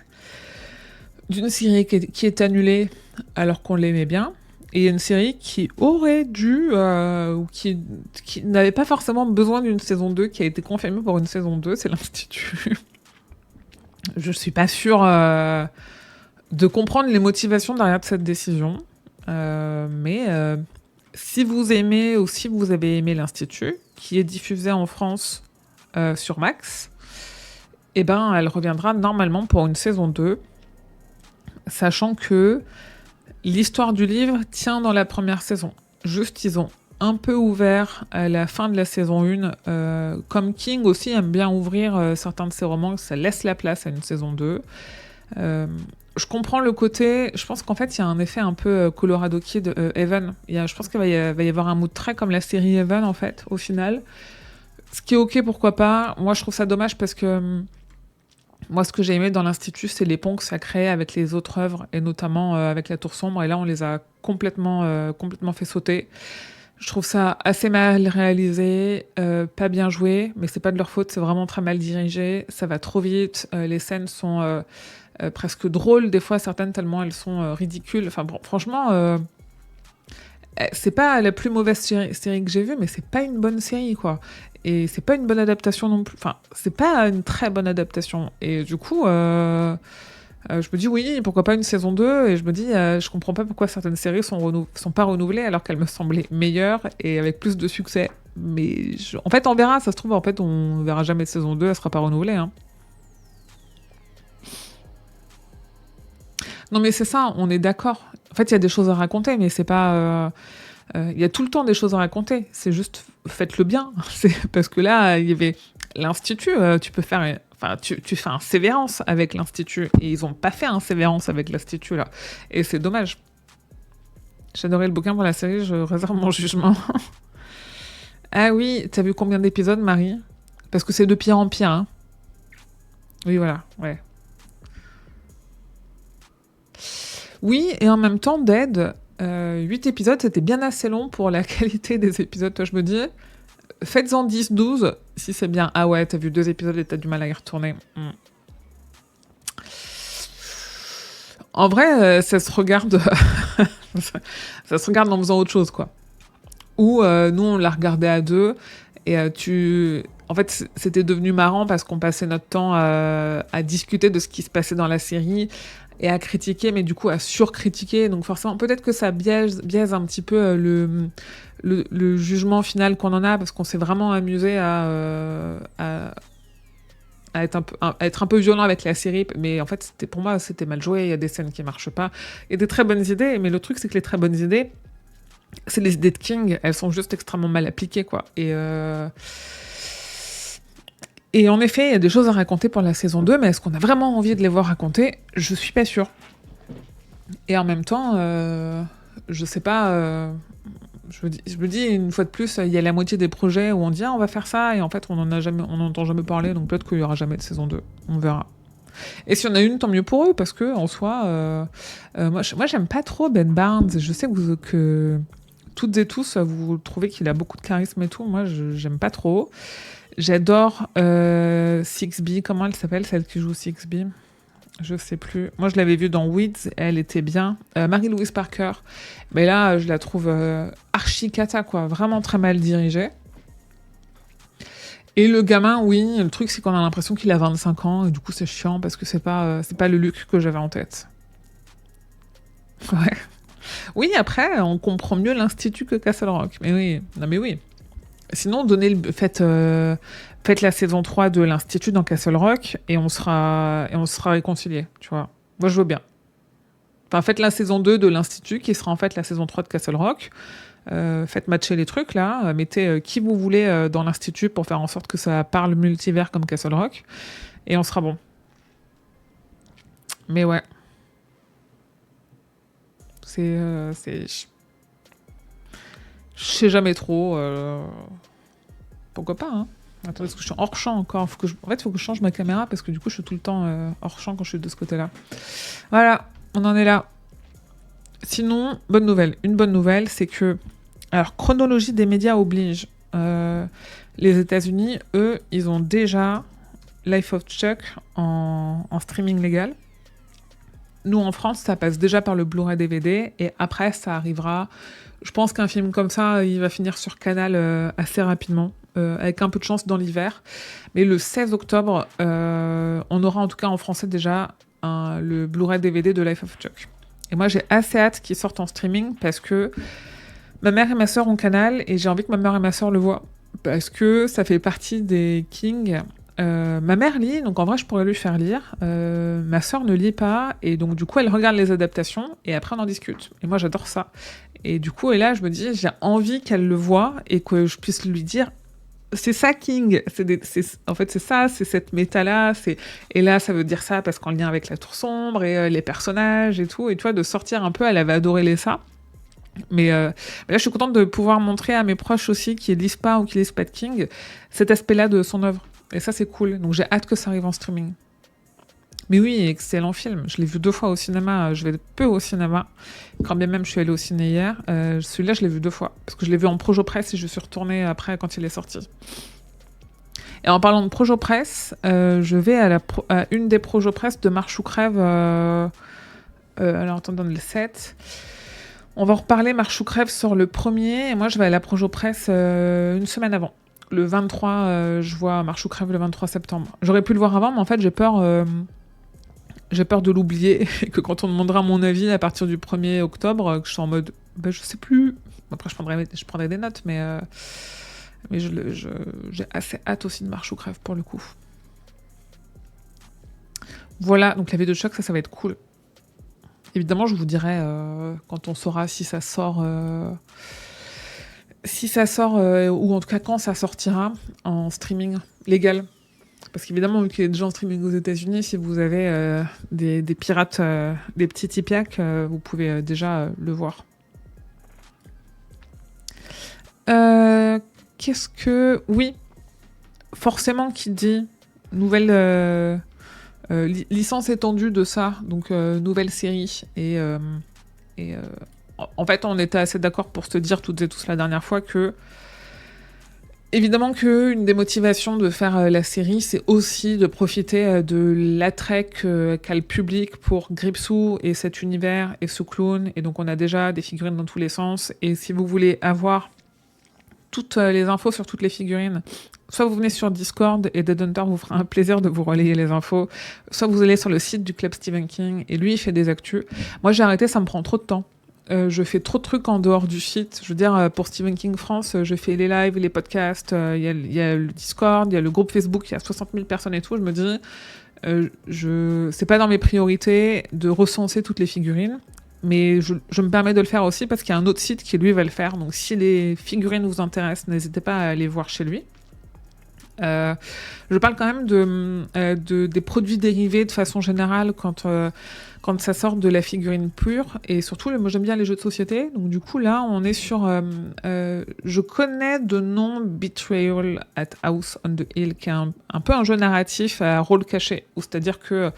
d'une série qui est annulée alors qu'on l'aimait bien, et une série qui aurait dû, ou qui n'avait pas forcément besoin d'une saison 2, qui a été confirmée pour une saison 2, c'est l'Institut. Je suis pas sûre de comprendre les motivations derrière cette décision, mais si vous aimez ou si vous avez aimé l'Institut, qui est diffusée en France sur Max, eh ben, elle reviendra normalement pour une saison 2, sachant que l'histoire du livre tient dans la première saison. Juste, ils ont un peu ouvert à la fin de la saison 1, comme King aussi aime bien ouvrir certains de ses romans, ça laisse la place à une saison 2. Je comprends le côté... Je pense qu'en fait, il y a un effet un peu Colorado Kid, Evan. Je pense qu'il va y avoir un mood très comme la série Evan, en fait, au final. Ce qui est ok, pourquoi pas. Moi, je trouve ça dommage parce que... moi, ce que j'ai aimé dans l'Institut, c'est les ponts que ça crée avec les autres œuvres, et notamment avec la Tour Sombre. Et là, on les a complètement fait sauter. Je trouve ça assez mal réalisé, pas bien joué, mais c'est pas de leur faute, c'est vraiment très mal dirigé. Ça va trop vite, les scènes sont... presque drôles, des fois, certaines, tellement elles sont ridicules. Enfin, bon, franchement, c'est pas la plus mauvaise série que j'ai vue, mais c'est pas une bonne série, quoi. Et c'est pas une bonne adaptation non plus. Enfin, c'est pas une très bonne adaptation. Et du coup, je me dis oui, pourquoi pas une saison 2. Et je me dis, je comprends pas pourquoi certaines séries sont pas renouvelées alors qu'elles me semblaient meilleures et avec plus de succès. Mais en fait, on verra, ça se trouve, en fait, on verra jamais de saison 2, elle sera pas renouvelée, hein. Non, mais c'est ça, on est d'accord. En fait, il y a des choses à raconter, mais c'est pas. Il y a tout le temps des choses à raconter. C'est juste, faites-le bien. Parce que là, il y avait l'Institut, tu peux faire. Enfin, tu fais un sévérance avec l'Institut. Et ils ont pas fait un sévérance avec l'Institut, là. Et c'est dommage. J'adorais le bouquin pour la série, je réserve mon jugement. Ah oui, t'as vu combien d'épisodes, Marie? Parce que c'est de pire en pire, hein. Oui, voilà, ouais. Oui, et en même temps, Dead, 8 épisodes, c'était bien assez long pour la qualité des épisodes. Toi, je me dis, faites-en 10, 12, si c'est bien. Ah ouais, t'as vu 2 épisodes et t'as du mal à y retourner. En vrai, ça se regarde... ça se regarde en faisant autre chose, quoi. Ou nous, on l'a regardé à 2, et En fait, c'était devenu marrant parce qu'on passait notre temps à discuter de ce qui se passait dans la série et à critiquer, mais du coup à surcritiquer. Donc forcément, peut-être que ça biaise un petit peu le jugement final qu'on en a, parce qu'on s'est vraiment amusé à être un peu violent avec la série. Mais en fait, pour moi, c'était mal joué. Il y a des scènes qui marchent pas. Il y a des très bonnes idées, mais le truc, c'est que les très bonnes idées, c'est les idées de King, elles sont juste extrêmement mal appliquées, quoi. Et en effet, il y a des choses à raconter pour la saison 2, mais est-ce qu'on a vraiment envie de les voir raconter? Je suis pas sûre. Et en même temps, je sais pas... je me dis, une fois de plus, il y a la moitié des projets où on dit « Ah, on va faire ça », et en fait, on n'entend jamais parler, donc peut-être qu'il y aura jamais de saison 2. On verra. Et si on a une, tant mieux pour eux, parce que en soi, moi, j'aime pas trop Ben Barnes. Je sais que toutes et tous, vous trouvez qu'il a beaucoup de charisme et tout. Moi, j'aime pas trop. J'adore 6B. Comment elle s'appelle, celle qui joue 6B? Je sais plus. Moi, je l'avais vue dans Weeds. Elle était bien. Mary-Louise Parker. Mais là, je la trouve archi cata, quoi. Vraiment très mal dirigée. Et le gamin, oui, le truc, c'est qu'on a l'impression qu'il a 25 ans. Et du coup, c'est chiant parce que c'est pas le Luc que j'avais en tête. Ouais. Oui, après, on comprend mieux l'Institut que Castle Rock. Mais oui, non mais oui. Sinon, faites la saison 3 de l'Institut dans Castle Rock et on sera réconciliés, tu vois. Moi, je veux bien. Enfin, faites la saison 2 de l'Institut qui sera en fait la saison 3 de Castle Rock. Faites matcher les trucs, là. Mettez qui vous voulez dans l'Institut pour faire en sorte que ça parle multivers comme Castle Rock. Et on sera bon. Mais ouais. Je sais jamais trop. Pourquoi pas, hein. Attendez, est-ce que je suis hors champ encore? En fait, il faut que je change ma caméra parce que du coup, je suis tout le temps hors champ quand je suis de ce côté-là. Voilà, on en est là. Sinon, bonne nouvelle. Une bonne nouvelle, c'est que... Alors, chronologie des médias oblige. Les États-Unis, eux, ils ont déjà Life of Chuck en streaming légal. Nous, en France, ça passe déjà par le Blu-ray DVD et après, ça arrivera... Je pense qu'un film comme ça, il va finir sur Canal assez rapidement, avec un peu de chance dans l'hiver. Mais le 16 octobre, on aura en tout cas en français déjà le Blu-ray DVD de Life of Chuck. Et moi, j'ai assez hâte qu'il sorte en streaming parce que ma mère et ma sœur ont Canal et j'ai envie que ma mère et ma sœur le voient. Parce que ça fait partie des Kings. Ma mère lit, donc en vrai, je pourrais lui faire lire. Ma sœur ne lit pas, et donc du coup, elle regarde les adaptations, et après, on en discute. Et moi, j'adore ça. Et du coup, et là, je me dis, j'ai envie qu'elle le voie, et que je puisse lui dire, c'est ça, King. En fait, c'est ça, c'est cette méta-là. Et là, ça veut dire ça, parce qu'en lien avec la Tour Sombre, et les personnages, et tout. Et tu vois, de sortir un peu, elle avait adoré les ça. Mais là, je suis contente de pouvoir montrer à mes proches aussi, qui lisent pas ou qui lisent pas de King, cet aspect-là de son œuvre. Et ça, c'est cool. Donc, j'ai hâte que ça arrive en streaming. Mais oui, excellent film. Je l'ai vu 2 fois au cinéma. Je vais peu au cinéma. Quand bien même, je suis allée au ciné hier. Celui-là, je l'ai vu 2 fois. Parce que je l'ai vu en Projopresse et je suis retournée après quand il est sorti. Et en parlant de Projopresse, je vais à une des Projopresse de Marche ou Crève. Alors, attends, dans le 7. On va en reparler, marche ou crève sort le 1er, et moi je vais à la Projo Press une semaine avant. Le 23, je vois marche ou crève le 23 septembre. J'aurais pu le voir avant, mais en fait j'ai peur de l'oublier, et que quand on demandera mon avis à partir du 1er octobre, que je sois en mode, je sais plus. Après je prendrai des notes, mais j'ai assez hâte aussi de marche ou crève pour le coup. Voilà, donc la vidéo de choc, ça va être cool. Évidemment, je vous dirai quand on saura si ça sort, ou en tout cas quand ça sortira en streaming légal. Parce qu'évidemment, vu qu'il y a des gens en streaming aux États-Unis, si vous avez des pirates, des petits tipiacs, vous pouvez déjà le voir. Qu'est-ce que... Oui, forcément, qui dit nouvelle licence étendue de ça, donc nouvelle série. Et en fait, on était assez d'accord pour se dire toutes et tous la dernière fois que... Évidemment qu'une des motivations de faire la série, c'est aussi de profiter de l'attrait qu'a le public pour Gripsou et cet univers et ce clown. Et donc on a déjà des figurines dans tous les sens. Et si vous voulez avoir toutes les infos sur toutes les figurines, soit vous venez sur Discord et Dead Hunter vous fera un plaisir de vous relayer les infos, soit vous allez sur le site du Club Stephen King et lui il fait des actus. Moi j'ai arrêté, ça me prend trop de temps. Je fais trop de trucs en dehors du site. Je veux dire, pour Stephen King France, je fais les lives, les podcasts, il y a le Discord, il y a le groupe Facebook, il y a 60 000 personnes et tout. Je me dis, c'est pas dans mes priorités de recenser toutes les figurines, mais je me permets de le faire aussi parce qu'il y a un autre site qui, lui, va le faire. Donc, si les figurines vous intéressent, n'hésitez pas à aller voir chez lui. Je parle quand même des produits dérivés de façon générale quand ça sort de la figurine pure, et surtout moi j'aime bien les jeux de société, donc du coup là on est sur je connais de nom Betrayal at House on the Hill, qui est un peu un jeu narratif à rôle caché, où c'est-à-dire que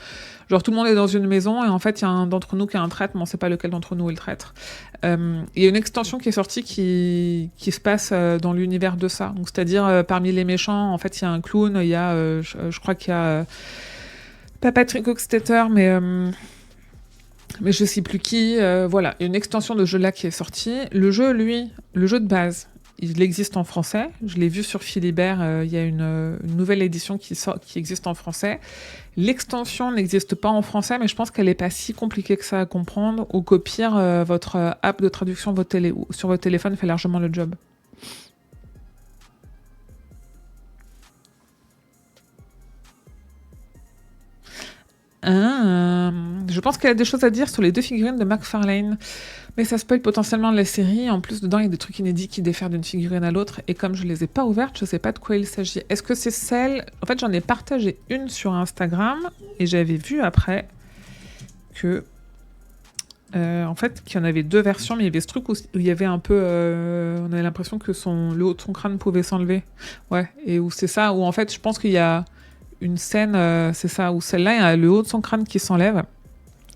genre tout le monde est dans une maison et en fait il y a un d'entre nous qui a un traître, mais on sait pas lequel d'entre nous est le traître. Il y a une extension qui est sortie qui se passe dans l'univers de ça, donc c'est-à-dire parmi les méchants en fait il y a un clown, il y a je crois qu'il y a pas Patrick Hockstetter, mais je sais plus qui. Voilà, une extension de jeu là qui est sortie. Le jeu, lui, le jeu de base, il existe en français. Je l'ai vu sur Philibert. Il y a une nouvelle édition qui existe en français. L'extension n'existe pas en français, mais je pense qu'elle n'est pas si compliquée que ça à comprendre, ou qu'au pire, votre app de traduction sur votre téléphone fait largement le job. Je pense qu'elle a des choses à dire sur les 2 figurines de McFarlane, mais ça spoil potentiellement la série. En plus, dedans, il y a des trucs inédits qui diffèrent d'une figurine à l'autre, et comme je les ai pas ouvertes, je sais pas de quoi il s'agit. Est-ce que c'est celle... En fait, j'en ai partagé une sur Instagram, et j'avais vu après que... en fait, qu'il y en avait 2 versions, mais il y avait ce truc où il y avait un peu... on avait l'impression que le haut de son crâne pouvait s'enlever. Ouais, et où c'est ça, où en fait, je pense qu'il y a... une scène, c'est ça, où celle-là, il y a le haut de son crâne qui s'enlève,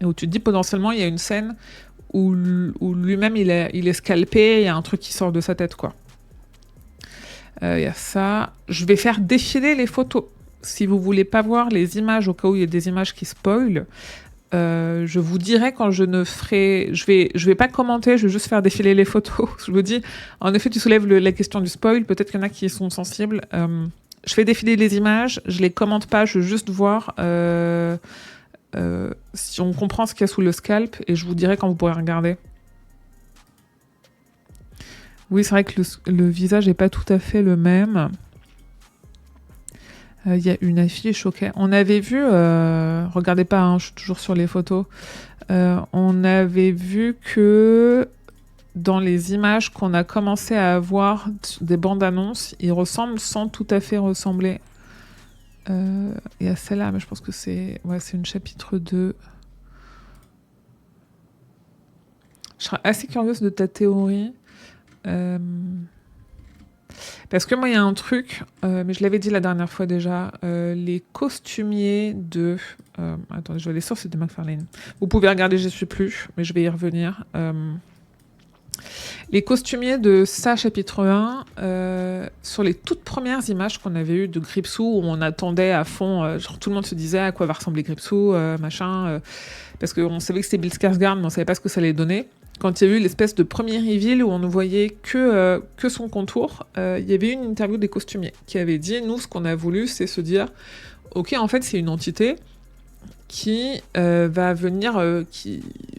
et où tu te dis potentiellement, il y a une scène où lui-même, il est scalpé, il y a un truc qui sort de sa tête, quoi. Il y a ça. Je vais faire défiler les photos. Si vous voulez pas voir les images, au cas où il y a des images qui spoilent, je vous dirai quand je ne ferai... Je vais pas commenter, je vais juste faire défiler les photos. Je vous dis, en effet, tu soulèves la question du spoil, peut-être qu'il y en a qui y sont sensibles. Je fais défiler les images, je les commente pas, je veux juste voir si on comprend ce qu'il y a sous le scalp, et je vous dirai quand vous pourrez regarder. Oui, c'est vrai que le visage est pas tout à fait le même. Il y a une affiche, ok. On avait vu, regardez pas, hein, je suis toujours sur les photos. On avait vu que dans les images qu'on a commencé à avoir des bandes annonces, ils ressemblent sans tout à fait ressembler. Et à celle-là, mais je pense que c'est une chapitre 2. Je serais assez curieuse de ta théorie. Parce que moi, il y a un truc, mais je l'avais dit la dernière fois déjà, les costumiers de... attendez, je vais aller sur le site de McFarlane. Vous pouvez regarder, je ne suis plus, mais je vais y revenir. Les costumiers de ça, chapitre 1, sur les toutes premières images qu'on avait eues de Gripsou, où on attendait à fond, genre tout le monde se disait à quoi va ressembler Gripsou, machin, parce qu'on savait que c'était Bill Skarsgård, mais on savait pas ce que ça allait donner. quand il y a eu l'espèce de premier reveal où on ne voyait que son contour, il y avait eu une interview des costumiers qui avait dit, nous, ce qu'on a voulu, c'est se dire, ok, en fait, c'est une entité qui va venir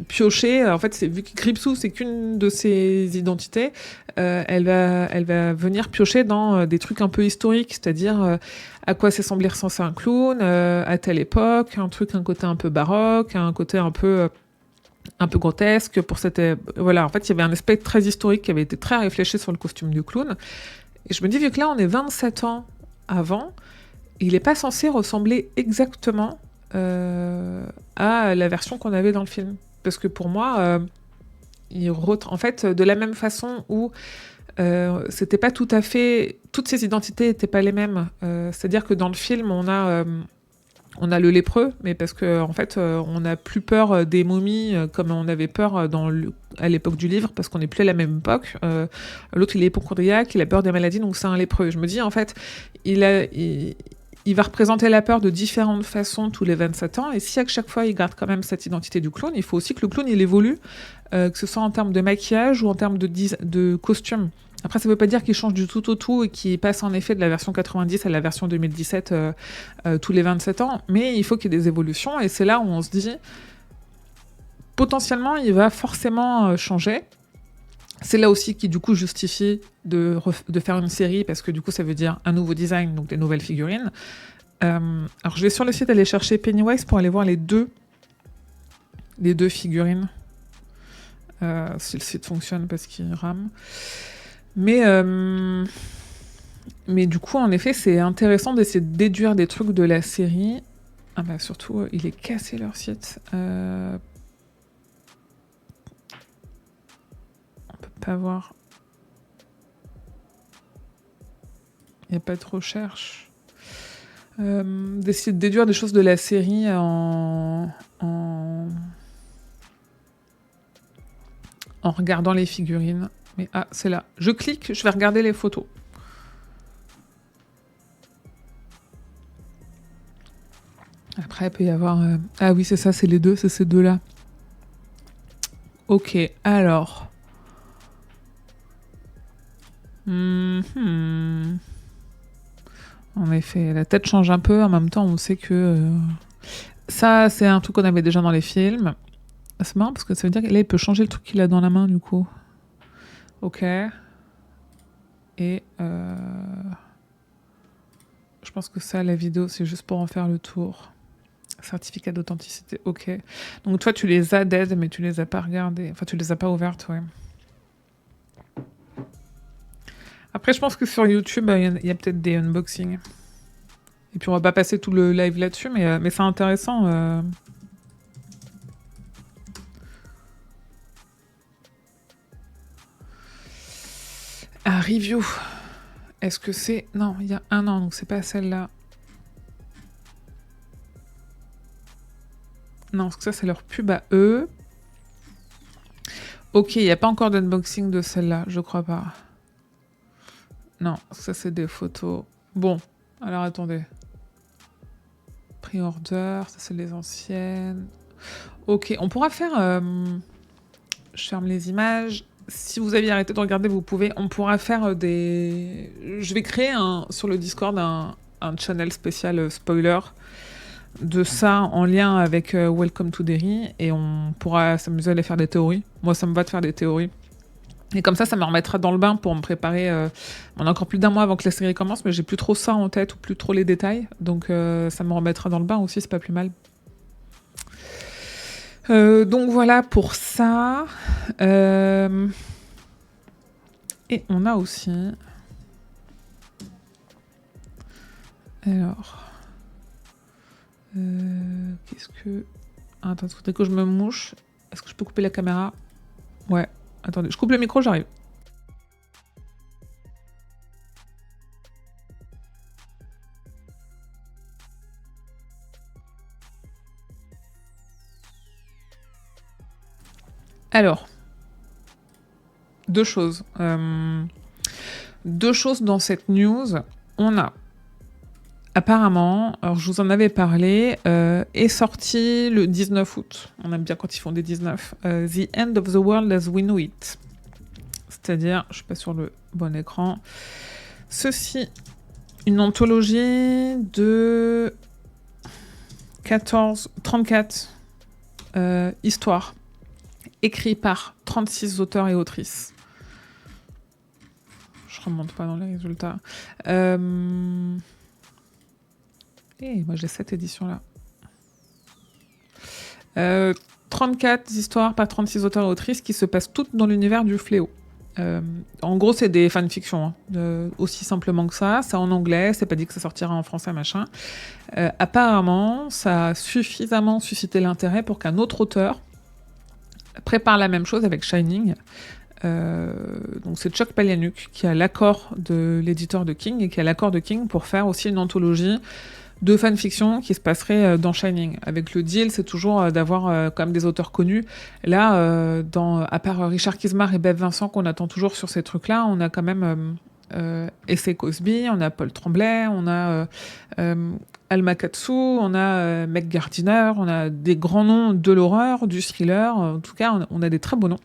piocher. En fait, vu que Gripsou, c'est qu'une de ses identités, elle va venir piocher dans des trucs un peu historiques, c'est-à-dire à quoi s'est semblé ressembler un clown à telle époque, un côté un peu baroque, un côté un peu grotesque pour cette... Voilà, en fait, il y avait un aspect très historique qui avait été très réfléchi sur le costume du clown. Et je me dis, vu que là, on est 27 ans avant, il n'est pas censé ressembler exactement à la version qu'on avait dans le film. Parce que pour moi, en fait, de la même façon où c'était pas tout à fait... Toutes ces identités n'étaient pas les mêmes. C'est-à-dire que dans le film, on a le lépreux, mais parce que en fait, on n'a plus peur des momies comme on avait peur à l'époque du livre, parce qu'on n'est plus à la même époque. L'autre, il est hypochondriaque, il a peur des maladies, donc c'est un lépreux. Je me dis, en fait, il va représenter la peur de différentes façons tous les 27 ans, et si à chaque fois il garde quand même cette identité du clown, il faut aussi que le clown il évolue, que ce soit en termes de maquillage ou en termes de costume. Après, ça ne veut pas dire qu'il change du tout au tout et qu'il passe en effet de la version 90 à la version 2017 tous les 27 ans, mais il faut qu'il y ait des évolutions, et c'est là où on se dit, potentiellement, il va forcément changer. C'est là aussi qui, du coup, justifie de faire une série, parce que du coup, ça veut dire un nouveau design, donc des nouvelles figurines. Alors, je vais sur le site aller chercher Pennywise pour aller voir les deux figurines. Si le site fonctionne, parce qu'il rame. Mais du coup, en effet, c'est intéressant d'essayer de déduire des trucs de la série. Ah bah surtout, il est cassé leur site. On peut pas voir. Il n'y a pas de recherche. D'essayer de déduire des choses de la série en regardant les figurines. Mais c'est là. Je clique, je vais regarder les photos. Après, il peut y avoir... Ah oui, c'est ça, c'est les deux, c'est ces deux-là. Ok, alors... En effet, la tête change un peu. En même temps, on sait que... Ça, c'est un truc qu'on avait déjà dans les films. C'est marrant, parce que ça veut dire que là, il peut changer le truc qu'il a dans la main, du coup. Ok. Et... Je pense que ça, la vidéo, c'est juste pour en faire le tour. Certificat d'authenticité, ok. Donc toi, tu les as dead, mais tu les as pas regardées. Enfin, tu les as pas ouvertes, ouais. Après, je pense que sur YouTube, il y a peut-être des unboxings. Et puis, on va pas passer tout le live là-dessus, mais c'est intéressant. Review. Est-ce que c'est... Non, il y a un an, donc c'est pas celle-là. Non, parce que ça, c'est leur pub à eux. Ok, il n'y a pas encore d'unboxing de celle-là, je crois pas. Non, ça, c'est des photos. Bon, alors attendez. Pre-order, ça, c'est les anciennes. Ok, on pourra faire... Je ferme les images. Si vous aviez arrêté de regarder, vous pouvez. On pourra faire des... Je vais créer sur le Discord un channel spécial spoiler de ça en lien avec Welcome to Derry, et on pourra s'amuser à aller faire des théories. Moi, ça me va de faire des théories. Et comme ça me remettra dans le bain pour me préparer. On a encore plus d'un mois avant que la série commence, mais j'ai plus trop ça en tête ou plus trop les détails. Donc ça me remettra dans le bain aussi, c'est pas plus mal. Donc voilà pour ça. Et on a aussi... Alors... Qu'est-ce que... Attends, faudrait que je me mouche. Est-ce que je peux couper la caméra? Ouais. Attendez, je coupe le micro, j'arrive. Alors, deux choses. Deux choses dans cette news. On a apparemment, alors je vous en avais parlé, est sorti le 19 août. On aime bien quand ils font des 19. The End of the World as We Know It. C'est-à-dire, je suis pas sur le bon écran. Ceci, une anthologie de 34 histoires écrites par 36 auteurs et autrices. Je remonte pas dans les résultats. Moi j'ai cette édition-là. 34 histoires par 36 auteurs et autrices qui se passent toutes dans l'univers du fléau. En gros, c'est des fanfictions, hein. Aussi simplement que ça. C'est en anglais, c'est pas dit que ça sortira en français, machin. Apparemment, ça a suffisamment suscité l'intérêt pour qu'un autre auteur prépare la même chose avec Shining. Donc c'est Chuck Palahniuk qui a l'accord de l'éditeur de King et qui a l'accord de King pour faire aussi une anthologie de fanfiction qui se passerait dans Shining. Avec le deal, c'est toujours d'avoir quand même des auteurs connus. Là, à part Richard Kismar et Bev Vincent qu'on attend toujours sur ces trucs-là, on a quand même Essay Cosby, on a Paul Tremblay, on a Alma Katsu, on a Meg Gardiner, on a des grands noms de l'horreur, du thriller. En tout cas, on a des très beaux noms.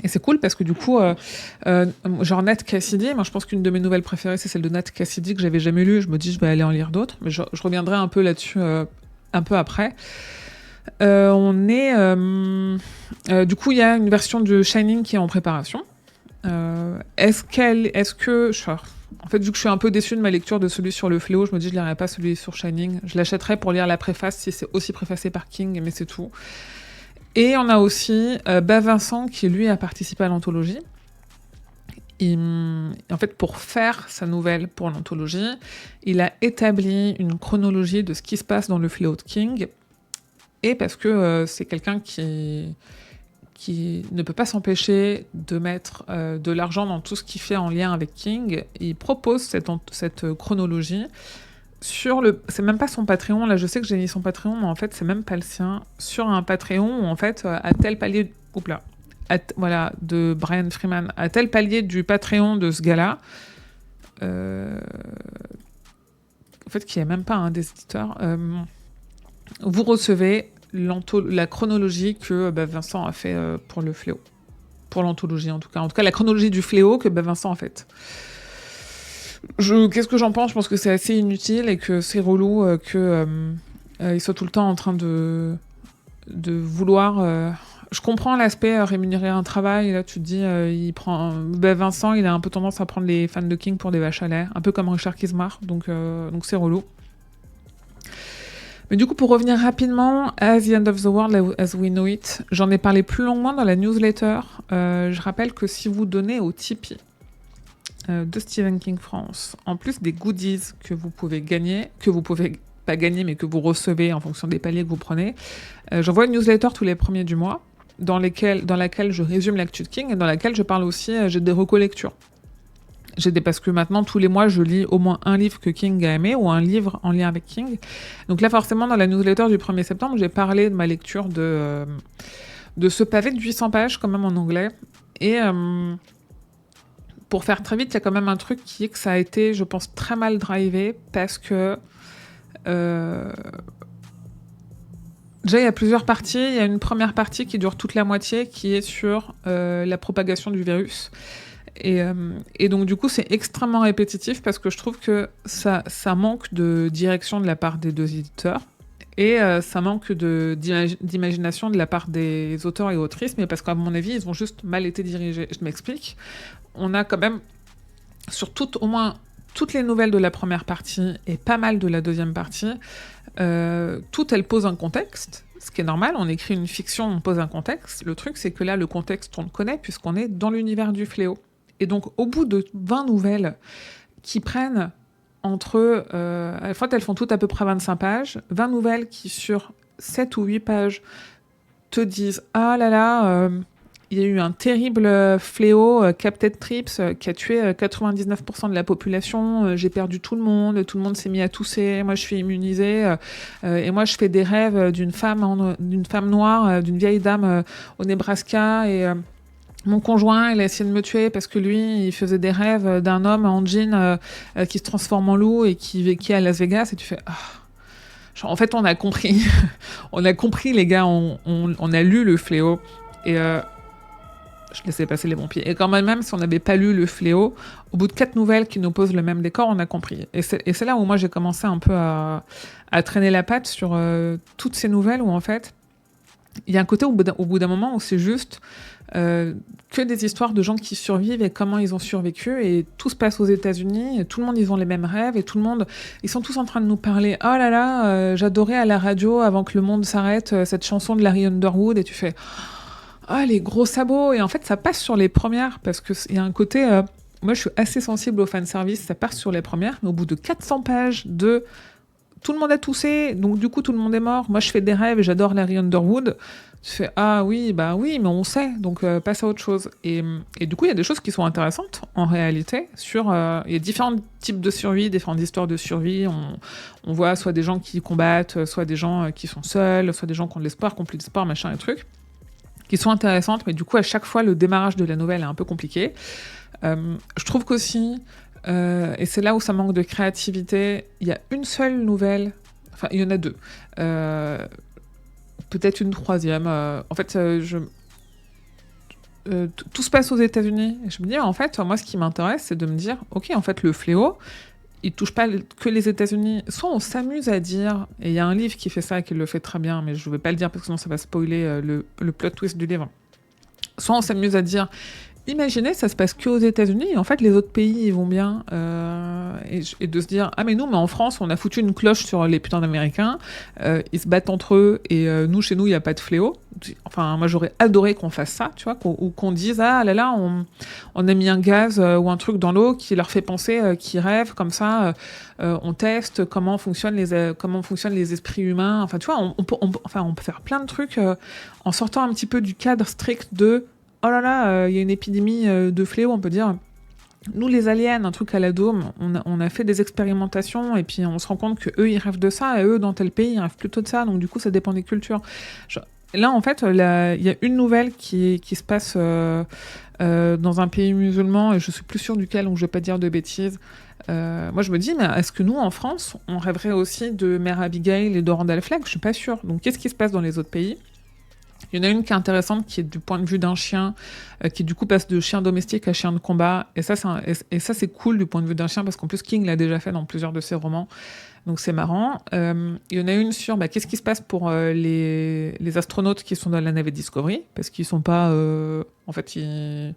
Et c'est cool parce que du coup, genre Nat Cassidy, moi je pense qu'une de mes nouvelles préférées, c'est celle de Nat Cassidy que j'avais jamais lue. Je me dis, je vais aller en lire d'autres, mais je reviendrai un peu là-dessus un peu après. Du coup, il y a une version de Shining qui est en préparation. En fait, vu que je suis un peu déçue de ma lecture de celui sur le fléau, je me dis, je lirai pas celui sur Shining. Je l'achèterai pour lire la préface si c'est aussi préfacé par King, mais c'est tout. Et on a aussi Bev Vincent qui, lui, a participé à l'anthologie. En fait, pour faire sa nouvelle pour l'anthologie, il a établi une chronologie de ce qui se passe dans le fléau de King. Et parce que c'est quelqu'un qui ne peut pas s'empêcher de mettre de l'argent dans tout ce qu'il fait en lien avec King, il propose cette chronologie c'est même pas son Patreon, là je sais que j'ai mis son Patreon, mais en fait c'est même pas le sien, sur un Patreon où en fait à tel palier, de Brian Freeman, à tel palier du Patreon de ce gars-là, en fait qui est même pas un des éditeurs, vous recevez la chronologie que Vincent a fait pour le fléau, pour l'anthologie en tout cas la chronologie du fléau que Vincent a faite. Qu'est-ce que j'en pense ? Je pense que c'est assez inutile et que c'est relou qu'il soit tout le temps en train de vouloir... Je comprends l'aspect rémunérer un travail. Là, tu te dis, Vincent, il a un peu tendance à prendre les fans de King pour des vaches à lait, un peu comme Richard Kismar, donc c'est relou. Mais du coup, pour revenir rapidement à The End of the World as We Know It, j'en ai parlé plus longuement dans la newsletter. Je rappelle que si vous donnez au Tipeee de Stephen King France, en plus des goodies que vous pouvez gagner, que vous pouvez pas gagner mais que vous recevez en fonction des paliers que vous prenez, j'envoie une newsletter tous les premiers du mois dans laquelle je résume l'actu de King et dans laquelle je parle aussi, j'ai des reco-lectures. Parce que maintenant, tous les mois, je lis au moins un livre que King a aimé ou un livre en lien avec King. Donc là, forcément, dans la newsletter du 1er septembre, j'ai parlé de ma lecture de ce pavé de 800 pages quand même en anglais. Et... pour faire très vite, il y a quand même un truc qui est que ça a été, je pense, très mal drivé parce que déjà, il y a plusieurs parties. Il y a une première partie qui dure toute la moitié, qui est sur la propagation du virus. Et donc, du coup, c'est extrêmement répétitif parce que je trouve que ça manque de direction de la part des deux éditeurs. Et ça manque d'imagination de la part des auteurs et autrices, mais parce qu'à mon avis, ils ont juste mal été dirigés. Je m'explique. On a quand même, sur au moins toutes les nouvelles de la première partie et pas mal de la deuxième partie, toutes elles posent un contexte, ce qui est normal, on écrit une fiction, on pose un contexte. Le truc, c'est que là, le contexte, on le connaît puisqu'on est dans l'univers du fléau. Et donc, au bout de 20 nouvelles qui prennent entre... à la fois, elles font toutes à peu près 25 pages, 20 nouvelles qui, sur 7 ou 8 pages, te disent « Ah là là... il y a eu un terrible fléau, Captain Trips, qui a tué 99% de la population. J'ai perdu tout le monde s'est mis à tousser. Moi, je suis immunisée. Et moi, je fais des rêves d'une femme noire, d'une vieille dame au Nebraska. Mon conjoint, il a essayé de me tuer parce que lui, il faisait des rêves d'un homme en jean qui se transforme en loup et qui est à Las Vegas. Et tu fais, ah. Genre, en fait, on a compris. On a compris, les gars, on a lu Le Fléau. Et je laissais passer les bons pieds. Et quand même, si on n'avait pas lu Le Fléau, au bout de 4 nouvelles qui nous posent le même décor, on a compris. Et c'est là où moi, j'ai commencé un peu à traîner la patte sur toutes ces nouvelles où, en fait, il y a un côté au bout d'un moment où c'est juste que des histoires de gens qui survivent et comment ils ont survécu, et tout se passe aux États-Unis, et tout le monde, ils ont les mêmes rêves, et tout le monde, ils sont tous en train de nous parler. Oh là là, j'adorais à la radio avant que le monde s'arrête cette chanson de Larry Underwood, et tu fais ah, les gros sabots. Et en fait, ça passe sur les premières parce que il y a un côté moi je suis assez sensible au fanservice, ça passe sur les premières, mais au bout de 400 pages de tout le monde a toussé, donc du coup tout le monde est mort. Moi je fais des rêves et j'adore Larry Underwood. Tu fais ah oui, bah oui, mais on sait, donc passe à autre chose. Et du coup il y a des choses qui sont intéressantes en réalité. Il y a différents types de survie, différentes histoires de survie. On voit soit des gens qui combattent, soit des gens qui sont seuls, soit des gens qui ont de l'espoir, qui ont plus d'espoir, machin et trucs, qui sont intéressantes, mais du coup à chaque fois le démarrage de la nouvelle est un peu compliqué. Je trouve qu'aussi et c'est là où ça manque de créativité. Il y a une seule nouvelle, enfin il y en a deux, peut-être une troisième. En fait, tout se passe aux États-Unis. Et je me dis, en fait, moi, ce qui m'intéresse, c'est de me dire, ok, en fait, le fléau, il touche pas que les États-Unis. Soit on s'amuse à dire, et il y a un livre qui fait ça et qui le fait très bien, mais je ne vais pas le dire parce que sinon ça va spoiler le plot twist du livre. Soit on s'amuse à dire, imaginez, ça se passe que aux États-Unis, et en fait, les autres pays, ils vont bien. Et de se dire, ah, mais nous, mais en France, on a foutu une cloche sur les putains d'Américains, ils se battent entre eux, et nous, chez nous, il n'y a pas de fléau. Enfin, moi, j'aurais adoré qu'on fasse ça, tu vois, ou qu'on dise, ah là là, on a mis un gaz ou un truc dans l'eau qui leur fait penser qu'ils rêvent, comme ça, on teste comment fonctionnent les esprits humains. Enfin, tu vois, on peut faire plein de trucs en sortant un petit peu du cadre strict de oh là là, il y a une épidémie de fléau, on peut dire. Nous, les aliens, un truc à la Dôme, on a fait des expérimentations et puis on se rend compte qu'eux, ils rêvent de ça et eux, dans tel pays, ils rêvent plutôt de ça. Donc, du coup, ça dépend des cultures. Là, en fait, il y a une nouvelle qui se passe dans un pays musulman et je suis plus sûre duquel, donc je vais pas dire de bêtises. Moi, je me dis, mais est-ce que nous, en France, on rêverait aussi de Mère Abigail et de Randall Flagg? Je suis pas sûre. Donc, qu'est-ce qui se passe dans les autres pays? Il y en a une qui est intéressante, qui est du point de vue d'un chien, qui du coup passe de chien domestique à chien de combat. Et ça, c'est cool du point de vue d'un chien, parce qu'en plus, King l'a déjà fait dans plusieurs de ses romans. Donc c'est marrant. Il y en a une sur qu'est-ce qui se passe pour les astronautes qui sont dans la navette Discovery, parce qu'ils sont pas... en fait, eux,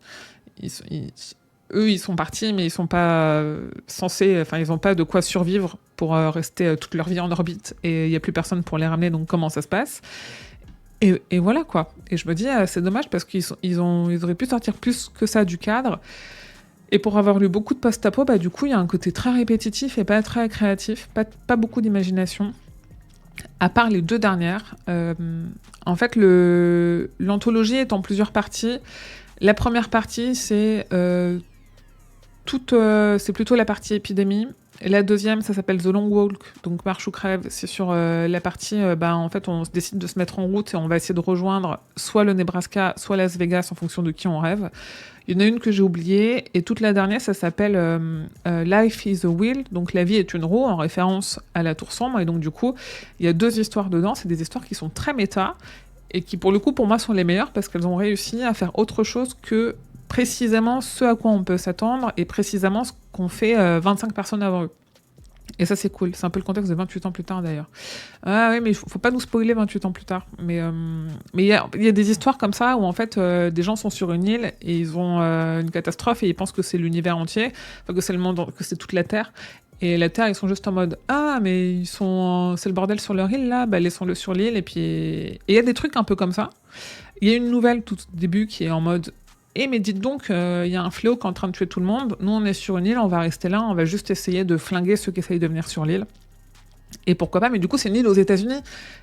ils sont partis, mais ils sont pas censés... Enfin, ils n'ont pas de quoi survivre pour rester toute leur vie en orbite. Et il n'y a plus personne pour les ramener, donc comment ça se passe ? Et voilà quoi. Et je me dis, c'est dommage parce qu'ils auraient pu sortir plus que ça du cadre. Et pour avoir lu beaucoup de post-apo, du coup, il y a un côté très répétitif et pas très créatif, pas beaucoup d'imagination. À part les deux dernières. En fait, l'anthologie est en plusieurs parties. La première partie, c'est plutôt la partie épidémie. Et la deuxième, ça s'appelle The Long Walk, donc Marche ou crève. C'est sur la partie, en fait, on décide de se mettre en route et on va essayer de rejoindre soit le Nebraska, soit Las Vegas, en fonction de qui on rêve. Il y en a une que j'ai oubliée, et toute la dernière, ça s'appelle Life is a Wheel, donc la vie est une roue, en référence à la Tour Sombre. Et donc, du coup, il y a deux histoires dedans. C'est des histoires qui sont très méta, et qui, pour le coup, pour moi, sont les meilleures, parce qu'elles ont réussi à faire autre chose que précisément ce à quoi on peut s'attendre et précisément ce qu'ont fait 25 personnes avant eux. Et ça, c'est cool. C'est un peu le contexte de 28 ans plus tard, d'ailleurs. Ah oui, mais faut pas nous spoiler 28 ans plus tard. Mais il y a des histoires comme ça où, en fait, des gens sont sur une île et ils ont une catastrophe et ils pensent que c'est l'univers entier, que c'est le monde, que c'est toute la Terre. Et la Terre, ils sont juste en mode « Ah, mais c'est le bordel sur leur île, là, laissons-le sur l'île. » Et il y a des trucs un peu comme ça. Il y a une nouvelle tout au début qui est en mode mais dites donc, il y a un fléau qui est en train de tuer tout le monde. Nous, on est sur une île, on va rester là, on va juste essayer de flinguer ceux qui essayent de venir sur l'île. Et pourquoi pas, mais du coup, c'est une île aux États-Unis.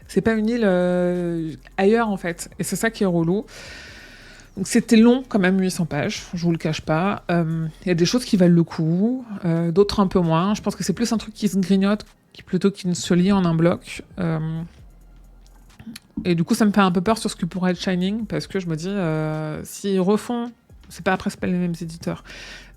C'est pas une île ailleurs, en fait. Et c'est ça qui est relou. Donc c'était long, quand même, 800 pages, je vous le cache pas. Il y a des choses qui valent le coup, d'autres un peu moins. Je pense que c'est plus un truc qui se grignote plutôt qu'il ne se lit en un bloc. Et du coup, ça me fait un peu peur sur ce que pourrait être Shining, parce que je me dis, s'ils refont... C'est pas les mêmes éditeurs.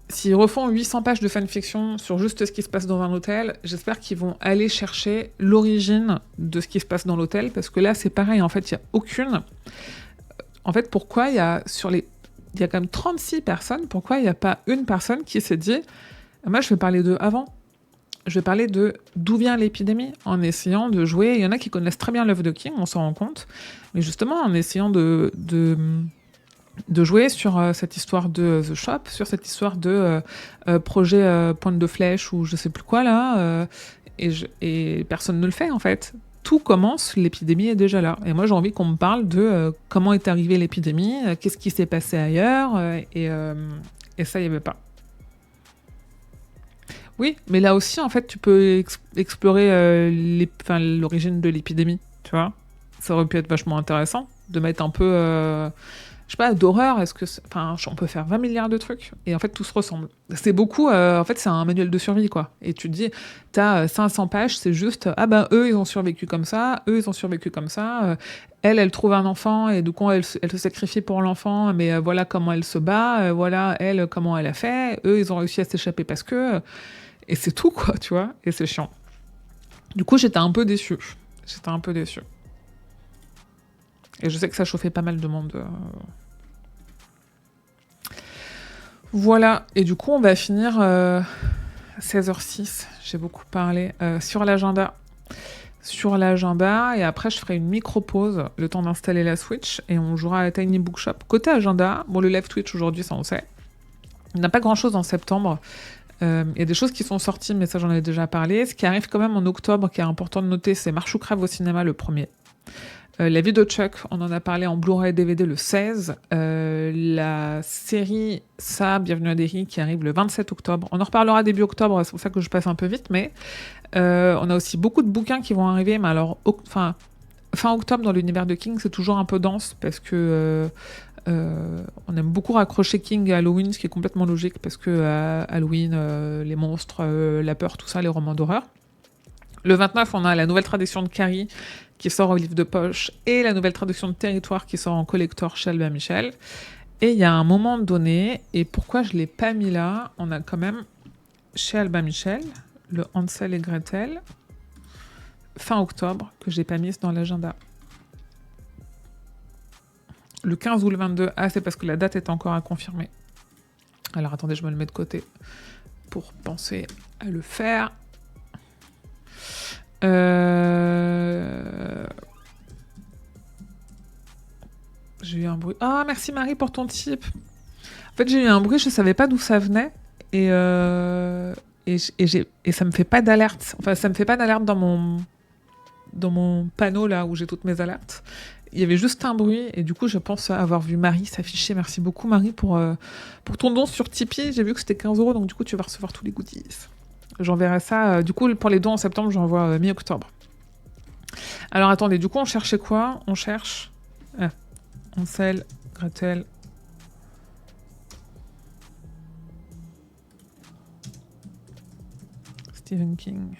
S'ils refont 800 pages de fanfiction sur juste ce qui se passe dans un hôtel, j'espère qu'ils vont aller chercher l'origine de ce qui se passe dans l'hôtel, parce que là, c'est pareil, en fait, il n'y a aucune... En fait, pourquoi il y a il y a quand même 36 personnes, pourquoi il n'y a pas une personne qui s'est dit « Moi, je vais parler de avant. Je vais parler de d'où vient l'épidémie, en essayant de jouer... » Il y en a qui connaissent très bien l'œuvre de King, on s'en rend compte, mais justement, en essayant de jouer sur cette histoire de The Shop, sur cette histoire de projet Pointe de Flèche ou je sais plus quoi là, et personne ne le fait en fait. Tout commence, l'épidémie est déjà là. Et moi j'ai envie qu'on me parle de comment est arrivée l'épidémie, qu'est-ce qui s'est passé ailleurs, et ça il n'y avait pas. Oui, mais là aussi en fait tu peux explorer l'origine de l'épidémie, tu vois. Ça aurait pu être vachement intéressant de mettre un peu... je sais pas, d'horreur, enfin, on peut faire 20 milliards de trucs, et en fait, tout se ressemble. C'est beaucoup, en fait, c'est un manuel de survie, quoi. Et tu te dis, t'as 500 pages, c'est juste, ah ben, eux, ils ont survécu comme ça, eux, ils ont survécu comme ça, elle trouve un enfant, et du coup, elle se sacrifie pour l'enfant, mais voilà comment elle se bat, voilà, elle, comment elle a fait, eux, ils ont réussi à s'échapper parce que... et c'est tout, quoi, tu vois, et c'est chiant. Du coup, j'étais un peu déçue. Et je sais que ça chauffait pas mal de monde. Voilà, et du coup, on va finir 16h06, j'ai beaucoup parlé, sur l'agenda. Et après, je ferai une micro-pause, le temps d'installer la Switch, et on jouera à Tiny Bookshop. Côté agenda, bon, le live Twitch aujourd'hui, ça on sait. Il n'y a pas grand-chose en septembre. Il y a des choses qui sont sorties, mais ça j'en ai déjà parlé. Ce qui arrive quand même en octobre, qui est important de noter, c'est Marche ou crève au cinéma, le 1er. La vie de Chuck, on en a parlé en Blu-ray DVD le 16. La série Ça, Bienvenue à Derry, qui arrive le 27 octobre. On en reparlera début octobre, c'est pour ça que je passe un peu vite, mais on a aussi beaucoup de bouquins qui vont arriver. Mais alors, fin octobre, dans l'univers de King, c'est toujours un peu dense, parce que on aime beaucoup raccrocher King à Halloween, ce qui est complètement logique, parce que Halloween, les monstres, la peur, tout ça, les romans d'horreur. Le 29, on a la nouvelle traduction de Carrie, qui sort au livre de poche, et la nouvelle traduction de Territoire qui sort en collector chez Albin Michel. Et il y a un moment donné, et pourquoi je ne l'ai pas mis là, on a quand même chez Albin Michel le Hansel et Gretel, fin octobre, que je n'ai pas mis dans l'agenda. Le 15 ou le 22, c'est parce que la date est encore à confirmer. Alors attendez, je me le mets de côté pour penser à le faire. J'ai eu un bruit. Ah, merci Marie pour ton tip. En fait, j'ai eu un bruit, je savais pas d'où ça venait. Et ça me fait pas d'alerte. Enfin, ça me fait pas d'alerte dans mon panneau là où j'ai toutes mes alertes. Il y avait juste un bruit, et du coup, je pense avoir vu Marie s'afficher. Merci beaucoup Marie pour ton don sur Tipeee. J'ai vu que c'était 15€, donc du coup, tu vas recevoir tous les goodies. J'enverrai ça. Du coup, pour les dons en septembre, j'envoie mi-octobre. Alors, attendez, du coup, on cherchait quoi ? On cherche... Hansel, Gretel... Stephen King.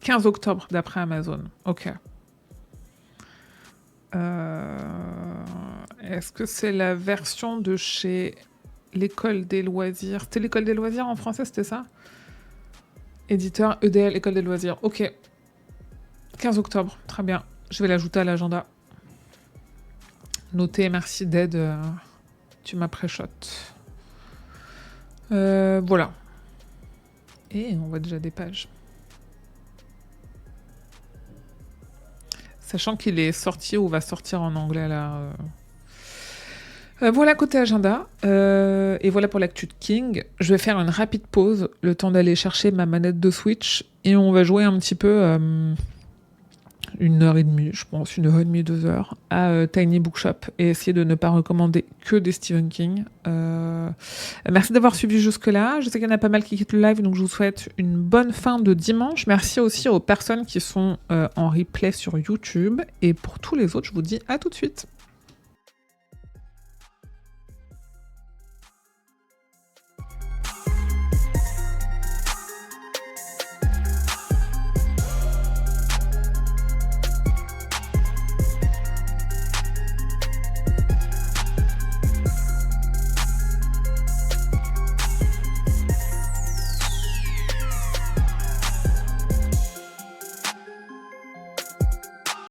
15 octobre, d'après Amazon. Ok. Est-ce que c'est la version de chez l'École des loisirs ? C'était l'École des loisirs en français, c'était ça ? Éditeur EDL, École des loisirs. Ok. 15 octobre, très bien. Je vais l'ajouter à l'agenda. Noté, merci d'aide. Tu m'as pré-shot. Voilà. Et on voit déjà des pages. Sachant qu'il est sorti ou va sortir en anglais là. Voilà côté agenda. Et voilà pour l'actu de King. Je vais faire une rapide pause, le temps d'aller chercher ma manette de Switch. Et on va jouer un petit peu 1h30, je pense, 1h30, 2h, à Tiny Bookshop, et essayer de ne pas recommander que des Stephen King. Merci d'avoir suivi jusque-là. Je sais qu'il y en a pas mal qui quittent le live, donc je vous souhaite une bonne fin de dimanche. Merci aussi aux personnes qui sont en replay sur YouTube. Et pour tous les autres, je vous dis à tout de suite.